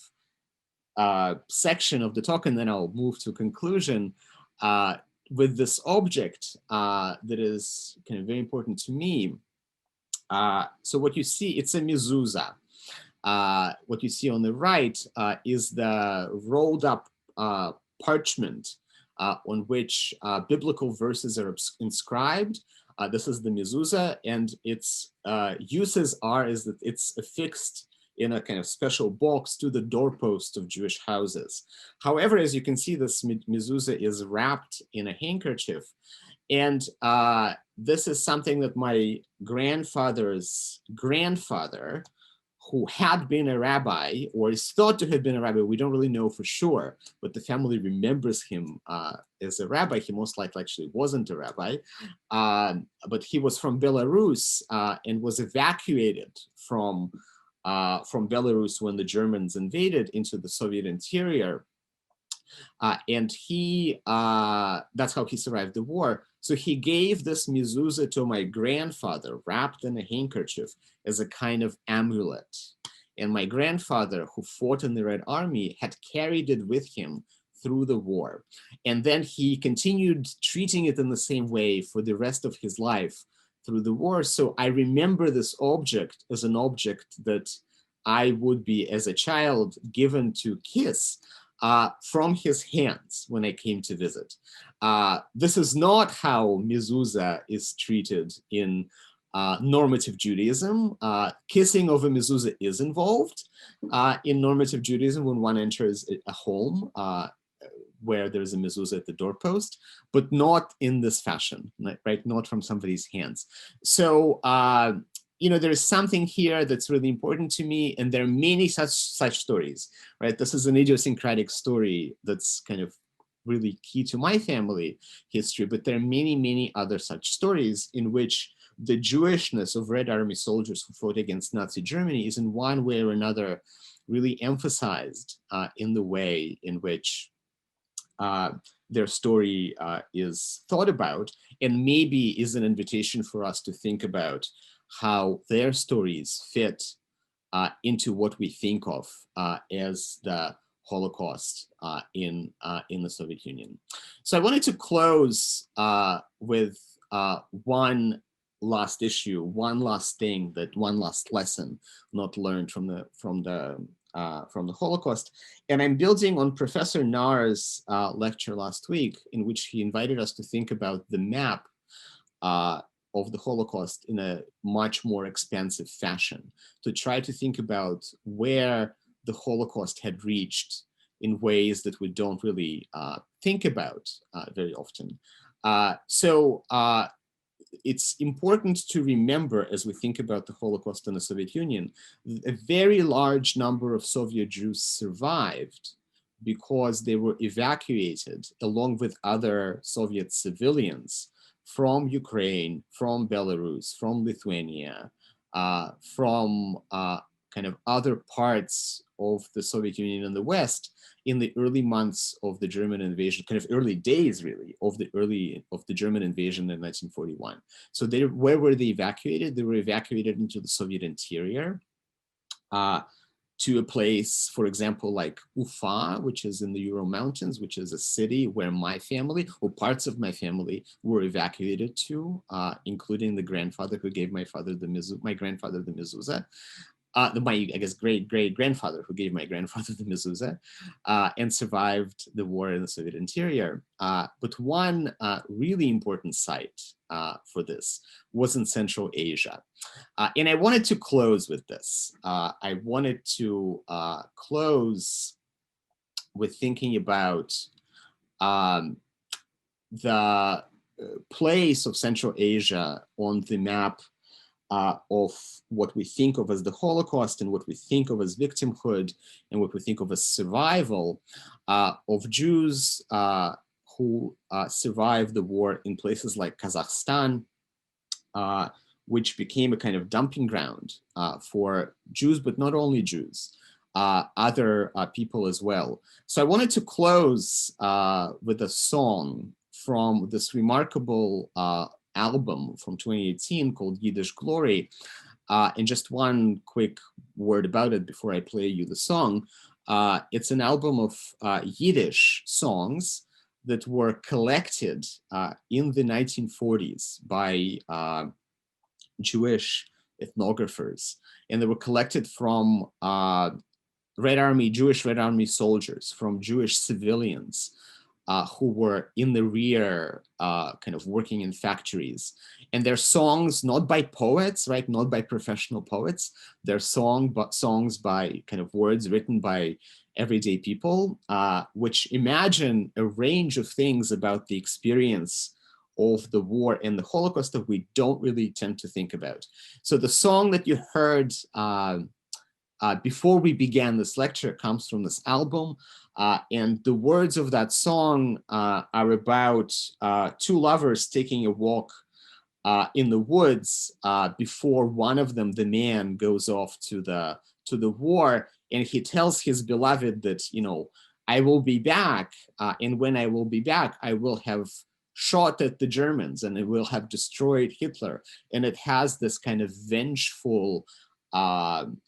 section of the talk, and then I'll move to conclusion with this object that is kind of very important to me. So what you see, it's a mezuzah. What you see on the right is the rolled up parchment on which biblical verses are inscribed. This is the mezuzah, and its uses are is that it's affixed in a kind of special box to the doorpost of Jewish houses. However, as you can see, this mezuzah is wrapped in a handkerchief. And this is something that my grandfather's grandfather, who had been a rabbi, or is thought to have been a rabbi, we don't really know for sure, but the family remembers him as a rabbi. He most likely actually wasn't a rabbi, but he was from Belarus and was evacuated from Belarus when the Germans invaded into the Soviet interior. And that's how he survived the war. So he gave this mezuzah to my grandfather, wrapped in a handkerchief, as a kind of amulet. And my grandfather, who fought in the Red Army, had carried it with him through the war. And then he continued treating it in the same way for the rest of his life through the war. So I remember this object as an object that I would be, as a child, given to kiss from his hands when I came to visit. This is not how mezuzah is treated in normative Judaism. Kissing of a mezuzah is involved in normative Judaism when one enters a home where there's a mezuzah at the doorpost, but not in this fashion, right? Not from somebody's hands. So, you know, there's something here that's really important to me, and there are many such stories, right? This is an idiosyncratic story that's kind of really key to my family history, but there are many, many other such stories in which the Jewishness of Red Army soldiers who fought against Nazi Germany is in one way or another really emphasized in the way in which their story is thought about, and maybe is an invitation for us to think about how their stories fit into what we think of as the Holocaust in the Soviet Union. So I wanted to close with one last issue, one last thing, one last lesson not learned from the Holocaust. And I'm building on Professor Naar's lecture last week, in which he invited us to think about the map of the Holocaust in a much more expansive fashion, to try to think about where the Holocaust had reached in ways that we don't really think about very often. So it's important to remember, as we think about the Holocaust in the Soviet Union, a very large number of Soviet Jews survived because they were evacuated along with other Soviet civilians from Ukraine, from Belarus, from Lithuania, from kind of other parts of the Soviet Union and the West in the early months of the German invasion, kind of early days really of the German invasion in 1941. So where were they evacuated? They were evacuated into the Soviet interior, to a place, for example, like Ufa, which is in the Ural Mountains, which is a city where my family, or parts of my family, were evacuated to, including the grandfather who gave my grandfather the mezuzah. I guess great-grandfather who gave my grandfather the mezuzah, and survived the war in the Soviet interior. But one really important site for this was in Central Asia. And I wanted to close with this. I wanted to close with thinking about the place of Central Asia on the map of what we think of as the Holocaust and what we think of as victimhood and what we think of as survival of Jews who survived the war in places like Kazakhstan, which became a kind of dumping ground for Jews, but not only Jews, other people as well. So I wanted to close with a song from this remarkable album from 2018 called Yiddish Glory. And just one quick word about it before I play you the song. It's an album of Yiddish songs that were collected in the 1940s by Jewish ethnographers. And they were collected from Jewish Red Army soldiers, from Jewish civilians, who were in the rear, kind of working in factories. And they're songs not by poets, right? Not by professional poets. They're songs by kind of words written by everyday people, which imagine a range of things about the experience of the war and the Holocaust that we don't really tend to think about. So the song that you heard before we began this lecture comes from this album. And the words of that song are about two lovers taking a walk in the woods before one of them, the man, goes off to the war, and he tells his beloved that, you know, I will be back, and when I will be back, I will have shot at the Germans and it will have destroyed Hitler. And it has this kind of vengeful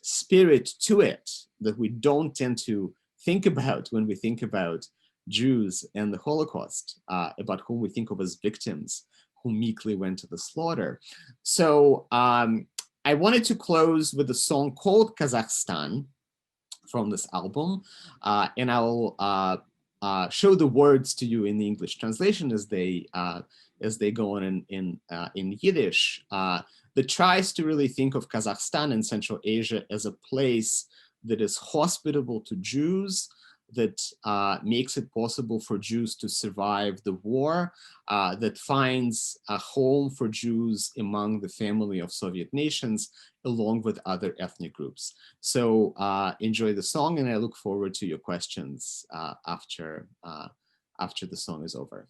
spirit to it that we don't tend to think about when we think about Jews and the Holocaust, about whom we think of as victims who meekly went to the slaughter. So I wanted to close with a song called Kazakhstan from this album, and I'll show the words to you in the English translation as they go on in Yiddish. That tries to really think of Kazakhstan and Central Asia as a place that is hospitable to Jews, that makes it possible for Jews to survive the war, that finds a home for Jews among the family of Soviet nations, along with other ethnic groups. So enjoy the song, and I look forward to your questions after the song is over.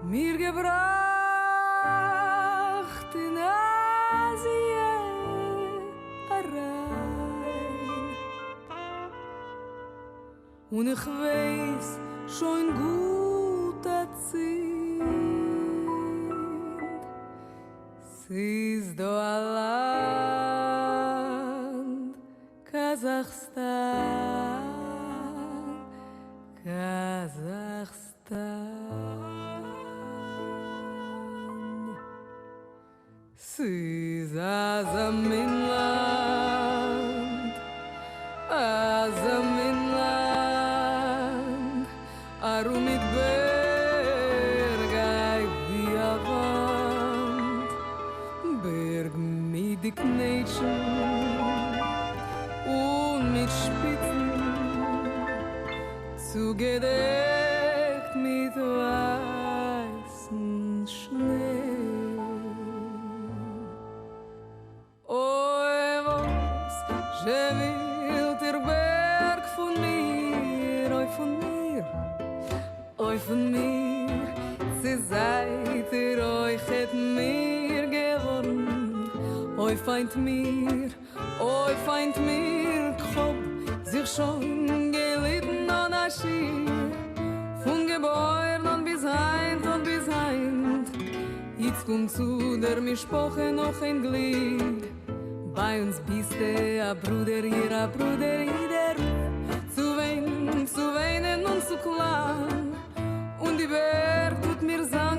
Mir gebracht in Asien rein. Und ich weiß schon gut, dass sie ist do Land Kasachstan, Kasachstan. Siz az a min land, az a min land, aru mit bergai wie a wand, berg mit die Knetschen und mit Spitzen, zugedeckt mit weißen Schnee. Oi, was will der Berg von mir, oi von mir, sie seid euch het mir geworden, oi feind mir, komm, sich schon gelitten an a Schier, von Gebäuern und bis heint, jetzt kommt zu der Mischpoche noch ein Glied. Bei uns bist du a Bruder, der zu weinen und zu klagen. Und die Berg tut mir sang,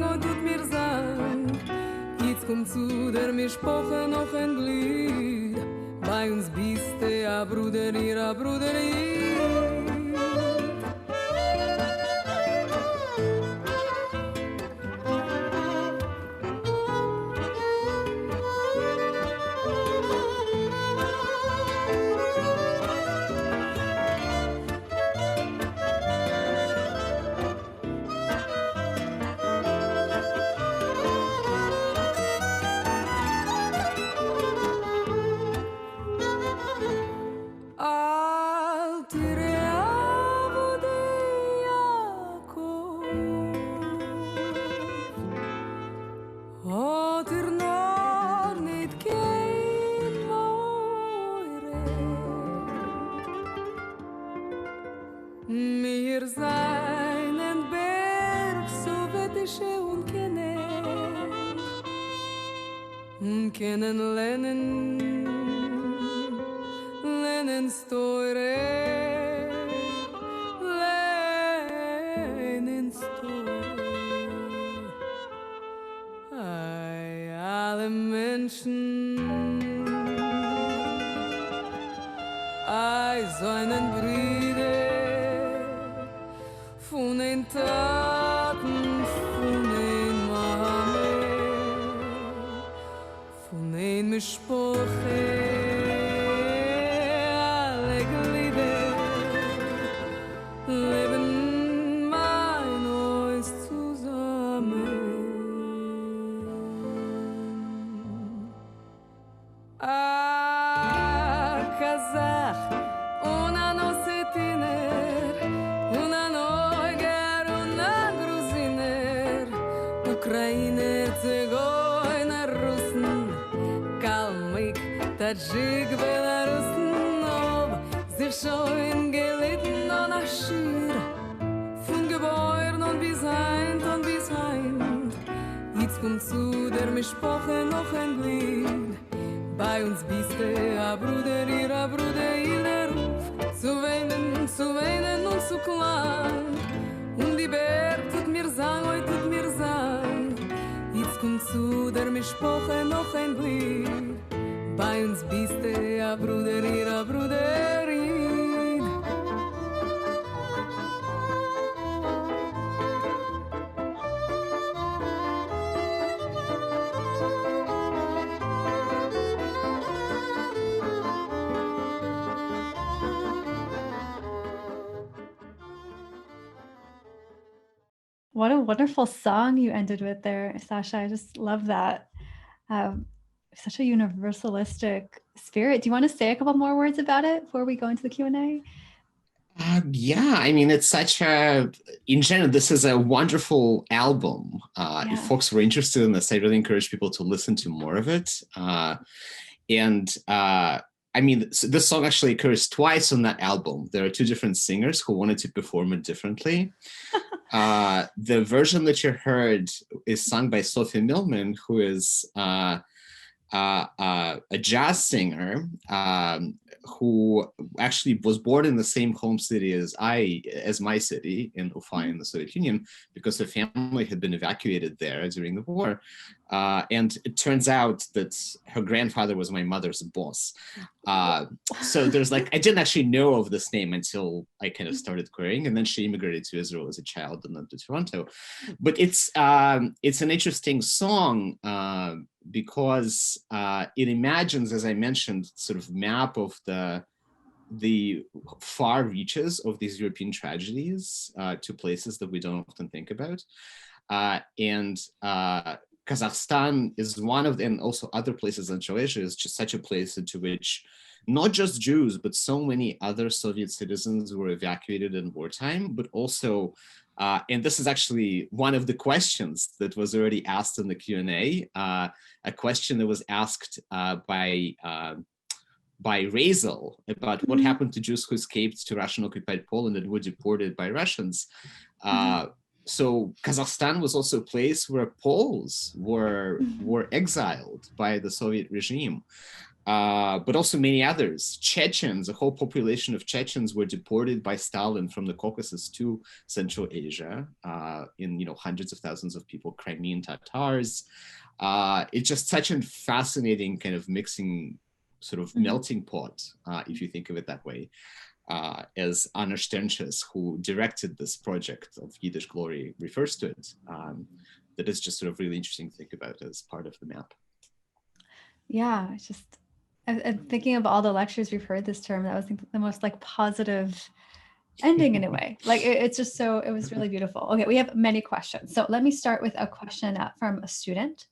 jetzt kommt zu der Mischpoche noch ein Glied. Bei uns bist du a Bruder, mir seinen Berg so wettische und kennenlernen store, ei, alle Menschen, ei, seinen Brüder, von den Taten, von den Mame, von den Mischpoche, alle Glieder, leben mein uns zusammen. Kazach, und an Ossetiner, und an Euger, und an Gruziner, Ukrainer, Zigeuner, Russen, Kalmyk, Tadschik, Belarussen, ob sich schon gelitten an Aschir, von Gebäuern und bis heint, jetzt kommt zu der Mischpoche noch ein Glied. Bei uns bist du a Bruder, in der Ruf, zu weinen und zu klagen. Und die Berg tut mir sang, jetzt kommt zu der Mischpoche noch ein Glied. Bei uns bist du a Bruder, What a wonderful song you ended with there, Sasha. I just love that. Such a universalistic spirit. Do you want to say a couple more words about it before we go into the Q&A? Yeah, I mean, it's such a, in general, this is a wonderful album. If folks were interested in this, I really encourage people to listen to more of it. I mean, this song actually occurs twice on that album. There are two different singers who wanted to perform it differently. The version that you heard is sung by Sophie Millman, who is a jazz singer who actually was born in the same home city as my city in Ufa in the Soviet Union, because her family had been evacuated there during the war. And it turns out that her grandfather was my mother's boss. So there's like, I didn't actually know of this name until I kind of started querying, and then she immigrated to Israel as a child and then to Toronto. But it's an interesting song because it imagines, as I mentioned, sort of map of the far reaches of these European tragedies to places that we don't often think about. And Kazakhstan is one of them, and also other places in Croatia is just such a place into which not just Jews, but so many other Soviet citizens were evacuated in wartime, but also, and this is actually one of the questions that was already asked in the Q&A, a question that was asked by Razel about what happened to Jews who escaped to Russian-occupied Poland and were deported by Russians. So Kazakhstan was also a place where Poles were exiled by the Soviet regime, but also many others. Chechens, a whole population of Chechens were deported by Stalin from the Caucasus to Central Asia in hundreds of thousands of people, Crimean Tatars. It's just such a fascinating kind of mixing sort of melting pot, if you think of it that way. As Anna Sternches, who directed this project of Yiddish Glory, refers to it. That is just sort of really interesting to think about as part of the map. Yeah, it's just, I'm thinking of all the lectures we've heard this term. That was the most like positive ending in a way. Like it's just so, it was really beautiful. Okay, we have many questions. So let me start with a question from a student.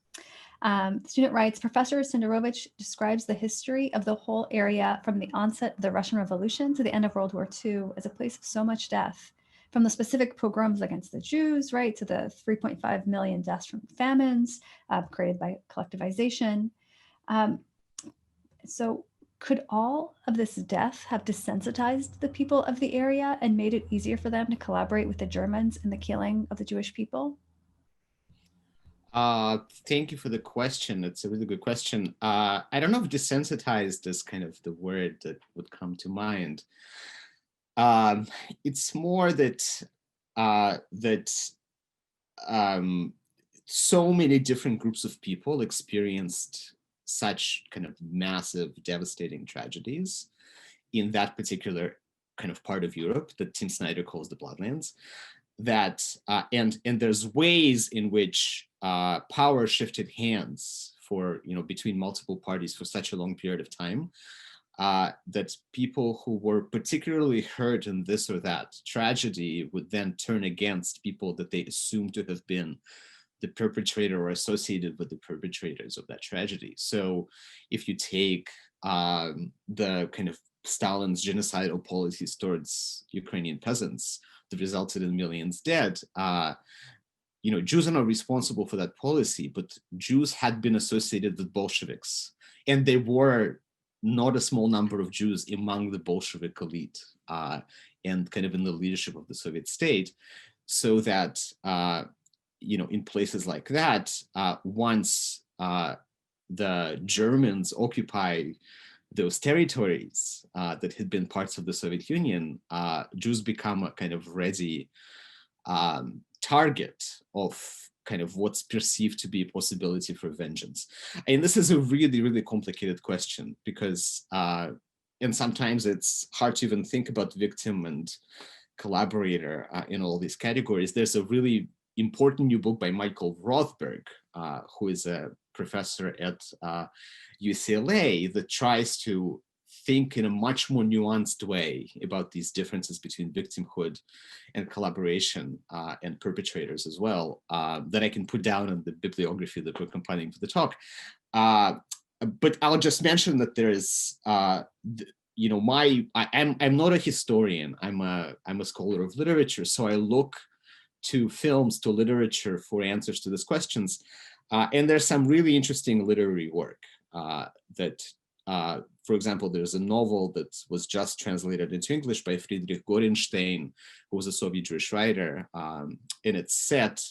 The student writes, Professor Senderovich describes the history of the whole area from the onset of the Russian Revolution to the end of World War II as a place of so much death, from the specific pogroms against the Jews, right, to the 3.5 million deaths from famines created by collectivization. So could all of this death have desensitized the people of the area and made it easier for them to collaborate with the Germans in the killing of the Jewish people? Thank you for the question. It's a really good question. I don't know if desensitized is kind of the word that would come to mind. It's more that so many different groups of people experienced such kind of massive, devastating tragedies in that particular kind of part of Europe that Tim Snyder calls the Bloodlands. That and there's ways in which power shifted hands for between multiple parties for such a long period of time, that people who were particularly hurt in this or that tragedy would then turn against people that they assumed to have been the perpetrator or associated with the perpetrators of that tragedy. So if you take the kind of Stalin's genocidal policies towards Ukrainian peasants that resulted in millions dead, Jews are not responsible for that policy, but Jews had been associated with Bolsheviks, and there were not a small number of Jews among the Bolshevik elite and kind of in the leadership of the Soviet state, so that in places like that, once the Germans occupy those territories that had been parts of the Soviet Union, Jews become a kind of ready target of kind of what's perceived to be a possibility for vengeance. And this is a really, really complicated question because, and sometimes it's hard to even think about victim and collaborator in all these categories. There's a really important new book by Michael Rothberg, who is a professor at UCLA, that tries to think in a much more nuanced way about these differences between victimhood and collaboration and perpetrators as well, that I can put down in the bibliography that we're compiling for the talk. But I'll just mention that there's, I'm not a historian. I'm a scholar of literature, so I look to films, to literature for answers to these questions. And there's some really interesting literary work that, for example, there's a novel that was just translated into English by Friedrich Gorenstein, who was a Soviet Jewish writer. And it's set,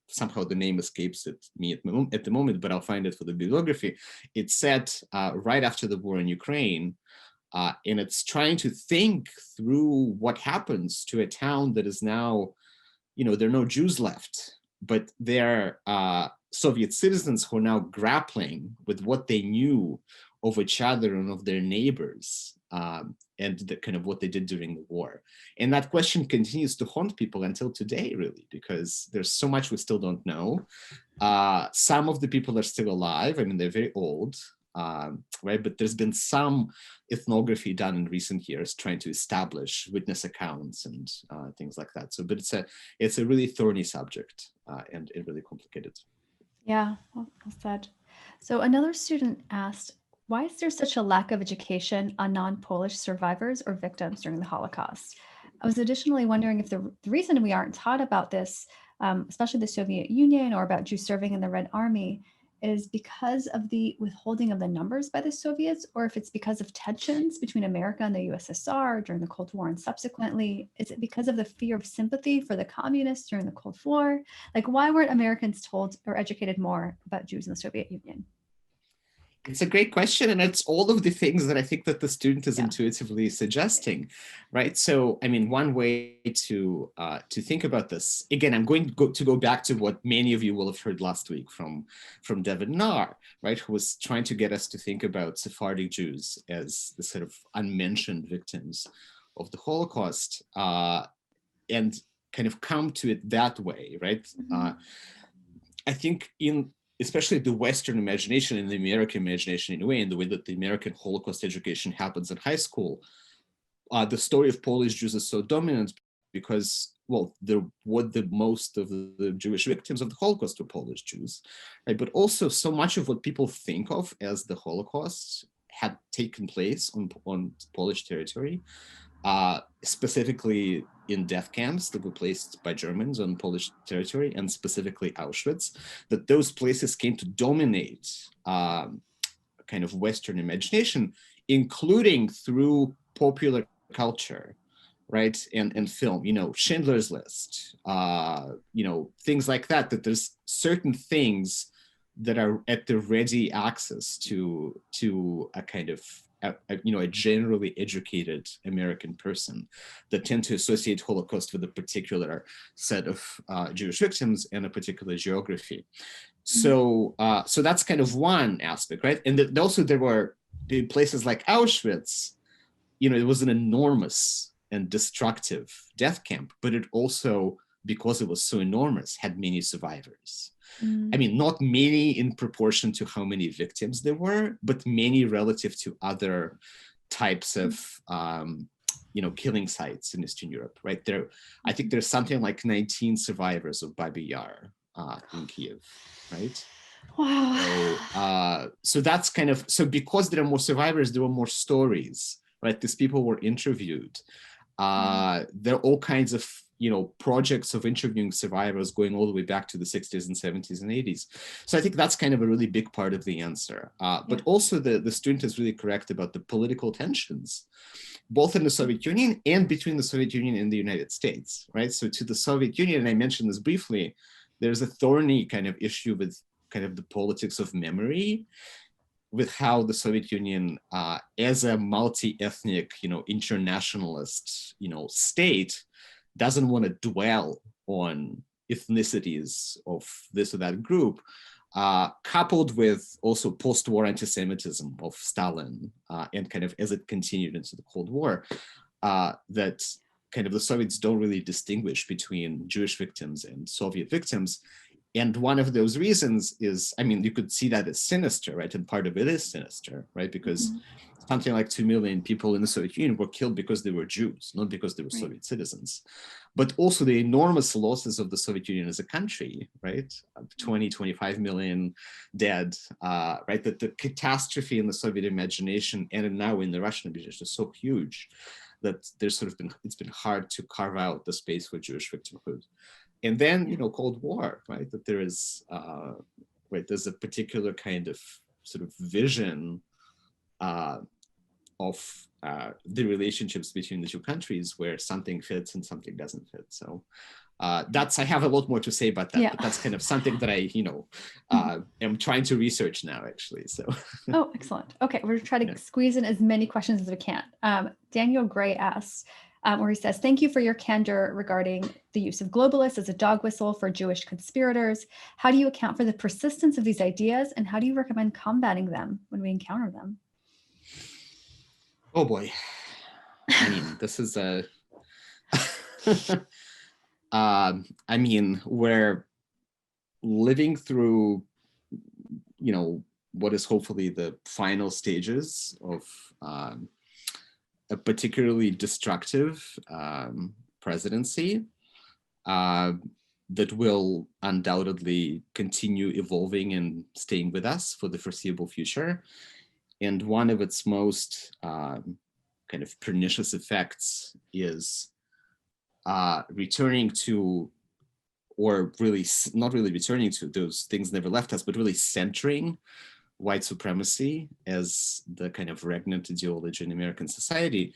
somehow the name escapes me at the moment, but I'll find it for the bibliography. It's set right after the war in Ukraine. And it's trying to think through what happens to a town that is now, there are no Jews left, but they're Soviet citizens who are now grappling with what they knew of each other and of their neighbors, and the kind of what they did during the war. And that question continues to haunt people until today, really, because there's so much we still don't know. Some of the people are still alive. I mean, they're very old, right? But there's been some ethnography done in recent years trying to establish witness accounts and things like that. So, but it's a really thorny subject and really complicated. Yeah, well said. So another student asked, why is there such a lack of education on non-Polish survivors or victims during the Holocaust? I was additionally wondering if the reason we aren't taught about this, especially the Soviet Union or about Jews serving in the Red Army, is because of the withholding of the numbers by the Soviets, or if it's because of tensions between America and the USSR during the Cold War and subsequently. Is it because of the fear of sympathy for the communists during the Cold War? Like, why weren't Americans told or educated more about Jews in the Soviet Union? It's a great question, and it's all of the things that I think that the student is intuitively suggesting, right? So, I mean, one way to think about this, again, I'm going to go back to what many of you will have heard last week from David Nahr, right, who was trying to get us to think about Sephardic Jews as the sort of unmentioned victims of the Holocaust, and kind of come to it that way, right? Mm-hmm. I think especially the Western imagination and the American imagination in a way, in the way that the American Holocaust education happens in high school, the story of Polish Jews is so dominant because, well, most of the Jewish victims of the Holocaust were Polish Jews, right? But also so much of what people think of as the Holocaust had taken place on Polish territory, specifically in death camps that were placed by Germans on Polish territory, and specifically Auschwitz, that those places came to dominate kind of Western imagination, including through popular culture, right? And film, Schindler's List, things like that, that there's certain things that are at the ready access to a kind of a generally educated American person that tend to associate Holocaust with a particular set of Jewish victims and a particular geography. So, so that's kind of one aspect, right? And also there were places like Auschwitz, it was an enormous and destructive death camp, but it also, because it was so enormous, had many survivors. I mean, not many in proportion to how many victims there were, but many relative to other types of, killing sites in Eastern Europe, right? I think there's something like 19 survivors of Babi Yar in Kiev, right? Wow. So that's kind of, so because there are more survivors, there were more stories, right? These people were interviewed. There are all kinds of projects of interviewing survivors going all the way back to the 60s and 70s and 80s. So I think that's kind of a really big part of the answer. But also the student is really correct about the political tensions, both in the Soviet Union and between the Soviet Union and the United States, right? So to the Soviet Union, and I mentioned this briefly, there's a thorny kind of issue with kind of the politics of memory, with how the Soviet Union, as a multi-ethnic, internationalist, state, doesn't want to dwell on ethnicities of this or that group, coupled with also post-war anti-Semitism of Stalin, and kind of as it continued into the Cold War, that kind of the Soviets don't really distinguish between Jewish victims and Soviet victims. And one of those reasons is, I mean, you could see that as sinister, right? And part of it is sinister, right? Because something like 2 million people in the Soviet Union were killed because they were Jews, not because they were Soviet citizens. But also the enormous losses of the Soviet Union as a country, right? 20, 25 million dead, right? That the catastrophe in the Soviet imagination and now in the Russian imagination is so huge that there's it's been hard to carve out the space for Jewish victimhood. And then, Cold War, right? That there is, right, there's a particular kind of sort of vision of the relationships between the two countries where something fits and something doesn't fit. So I have a lot more to say about that, but that's kind of something that I, am trying to research now, actually. So. Oh, excellent. Okay, we're trying to squeeze in as many questions as we can. Daniel Gray asks, where he says, "Thank you for your candor regarding the use of globalists as a dog whistle for Jewish conspirators. How do you account for the persistence of these ideas, and how do you recommend combating them when we encounter them?" Oh boy. I mean, this is a, I mean, we're living through, what is hopefully the final stages of a particularly destructive presidency that will undoubtedly continue evolving and staying with us for the foreseeable future. And one of its most kind of pernicious effects is returning to, or really not really returning to, those things never left us, but really centering white supremacy as the kind of regnant ideology in American society.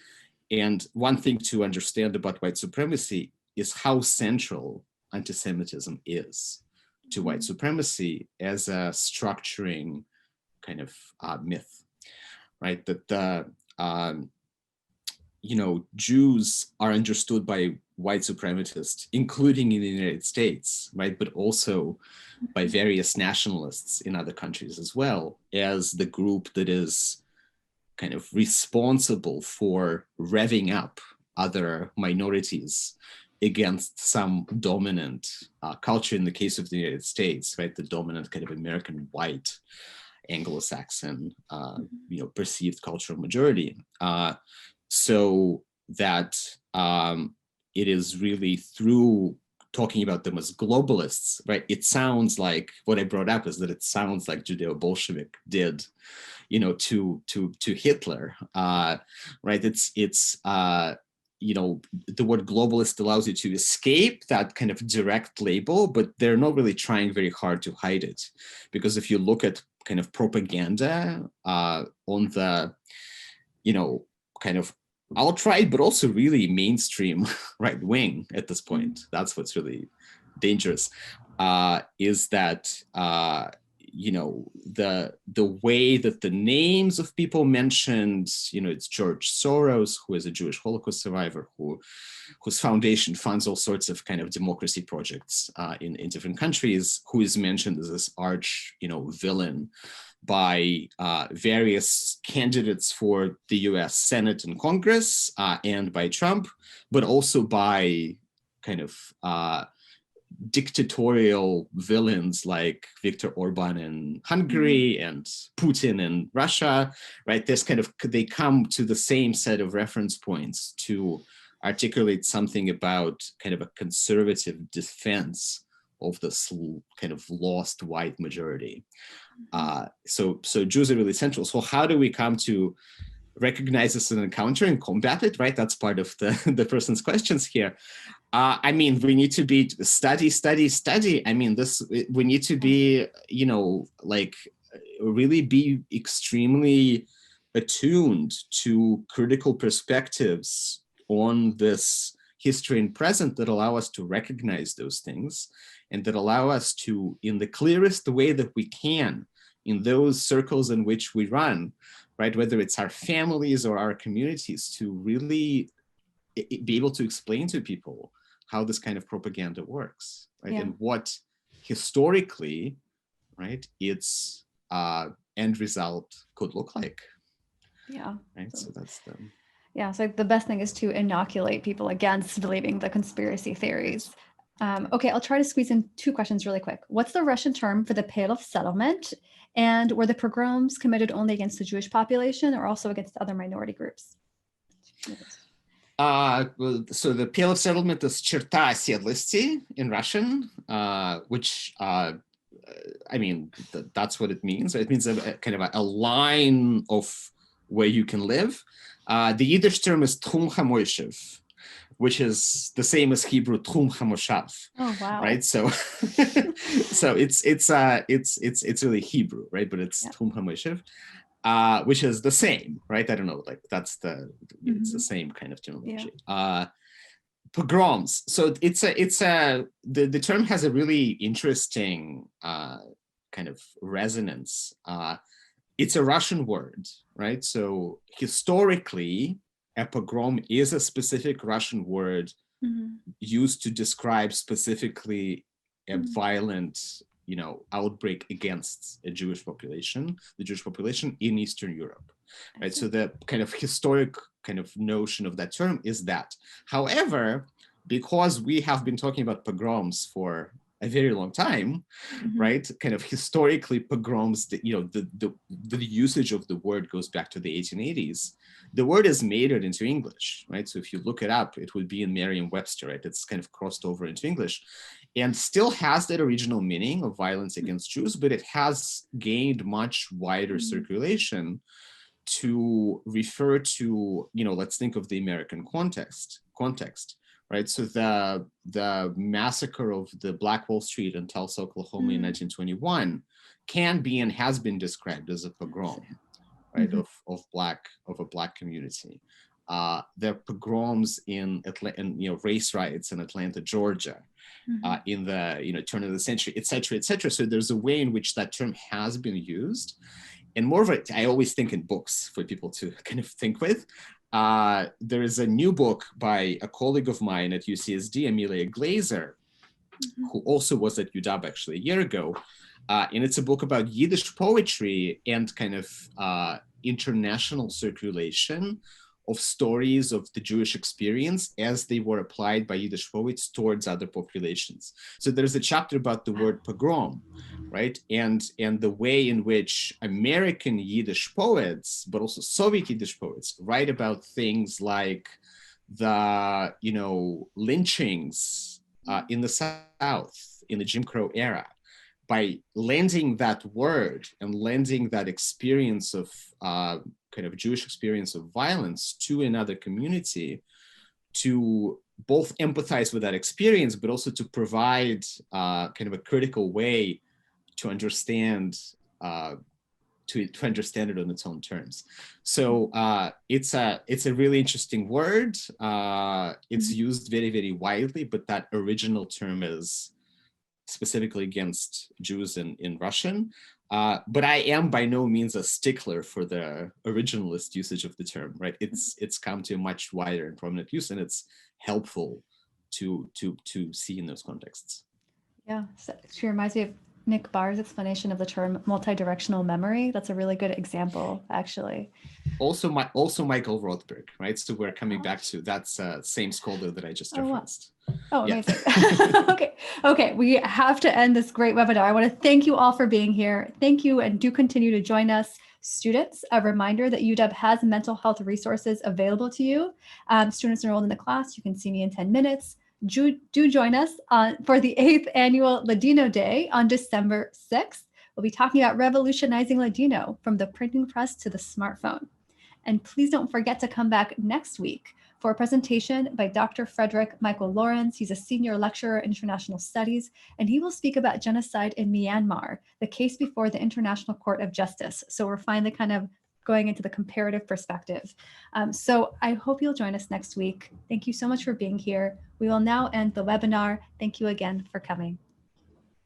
And one thing to understand about white supremacy is how central anti-Semitism is to white supremacy as a structuring kind of myth, right? That the Jews are understood by white supremacists, including in the United States, right? But also by various nationalists in other countries as well, as the group that is kind of responsible for revving up other minorities against some dominant culture. In the case of the United States, right? The dominant kind of American white Anglo-Saxon, perceived cultural majority. So that it is really through talking about them as globalists, right? It sounds like, what I brought up is that it sounds like Judeo-Bolshevik did, to Hitler, right? It's the word globalist allows you to escape that kind of direct label, but they're not really trying very hard to hide it. Because if you look at kind of propaganda on the, kind of outright, but also really mainstream right wing at this point, that's what's really dangerous, is that, the way that the names of people mentioned, it's George Soros, who is a Jewish Holocaust survivor, whose foundation funds all sorts of kind of democracy projects in different countries, who is mentioned as this arch, villain by various candidates for the US Senate and Congress and by Trump, but also by kind of dictatorial villains like Viktor Orban in Hungary and Putin in Russia, right? They come to the same set of reference points to articulate something about kind of a conservative defense of this kind of lost white majority. So Jews are really central. So how do we come to recognize this as an encounter and combat it, right? That's part of the person's questions here. I mean, we need to be study. I mean, we need to be, really be extremely attuned to critical perspectives on this history and present that allow us to recognize those things and that allow us to, in the clearest way that we can, in those circles in which we run, right, whether it's our families or our communities, to really be able to explain to people how this kind of propaganda works, right? Yeah. And what historically, right, its end result could look like. Yeah. Right. So that's the. Yeah. So the best thing is to inoculate people against believing the conspiracy theories. Okay, I'll try to squeeze in 2 questions really quick. What's the Russian term for the Pale of Settlement? And were the pogroms committed only against the Jewish population or also against other minority groups? So the Pale of Settlement is Черта оседлости in Russian, which, I mean, that's what it means. It means a kind of a line of where you can live. The Yiddish term is Tchum HaMoishev, which is the same as Hebrew Tchum HaMoshav. Oh wow! Right, so so it's really Hebrew, right? But it's Tchum HaMoshev, which is the same, right? I don't know, like that's it's the same kind of terminology. Yeah. Pogroms. So the term has a really interesting kind of resonance. It's a Russian word, right? So historically, a pogrom is a specific Russian word used to describe specifically a violent, outbreak against a Jewish population, the Jewish population in Eastern Europe, right? So the kind of historic kind of notion of that term is that. However, because we have been talking about pogroms for a very long time, right? Kind of historically, pogroms, the usage of the word goes back to the 1880s. The word is made it into English, right? So if you look it up, it would be in Merriam-Webster, right? It's kind of crossed over into English and still has that original meaning of violence against Jews, but it has gained much wider circulation to refer to, let's think of the American context, right? So the massacre of the Black Wall Street in Tulsa, Oklahoma in 1921 can be and has been described as a pogrom, right, of a Black community. There are pogroms in race riots in Atlanta, Georgia, in the turn of the century, et cetera, et cetera. So there's a way in which that term has been used. And moreover, I always think in books for people to kind of think with. There is a new book by a colleague of mine at UCSD, Amelia Glazer, who also was at UW actually a year ago. And it's a book about Yiddish poetry and kind of international circulation of stories of the Jewish experience as they were applied by Yiddish poets towards other populations. So there's a chapter about the word pogrom, right? And the way in which American Yiddish poets, but also Soviet Yiddish poets, write about things like the, lynchings in the South in the Jim Crow era, by lending that word and lending that experience of kind of Jewish experience of violence to another community, to both empathize with that experience, but also to provide kind of a critical way to understand to understand it on its own terms. So it's a really interesting word. It's used very, very widely, but that original term is specifically against Jews in Russian. But I am by no means a stickler for the originalist usage of the term, right? It's come to a much wider and prominent use, and it's helpful to see in those contexts. Yeah, so she reminds me of Nick Barr's explanation of the term multi-directional memory. That's a really good example, actually. Also Michael Rothberg, right? So we're coming back to that's same scholar that I just referenced. Oh, amazing. Yeah. Okay. We have to end this great webinar. I want to thank you all for being here. Thank you, and do continue to join us. Students, a reminder that UW has mental health resources available to you. Students enrolled in the class, you can see me in 10 minutes. Do join us for the 8th annual Ladino Day on December 6th. We'll be talking about revolutionizing Ladino from the printing press to the smartphone. And please don't forget to come back next week for a presentation by Dr. Frederick Michael Lawrence. He's a senior lecturer in international studies, and he will speak about genocide in Myanmar, the case before the International Court of Justice. So we're finally kind of going into the comparative perspective. So I hope you'll join us next week. Thank you so much for being here. We will now end the webinar. Thank you again for coming.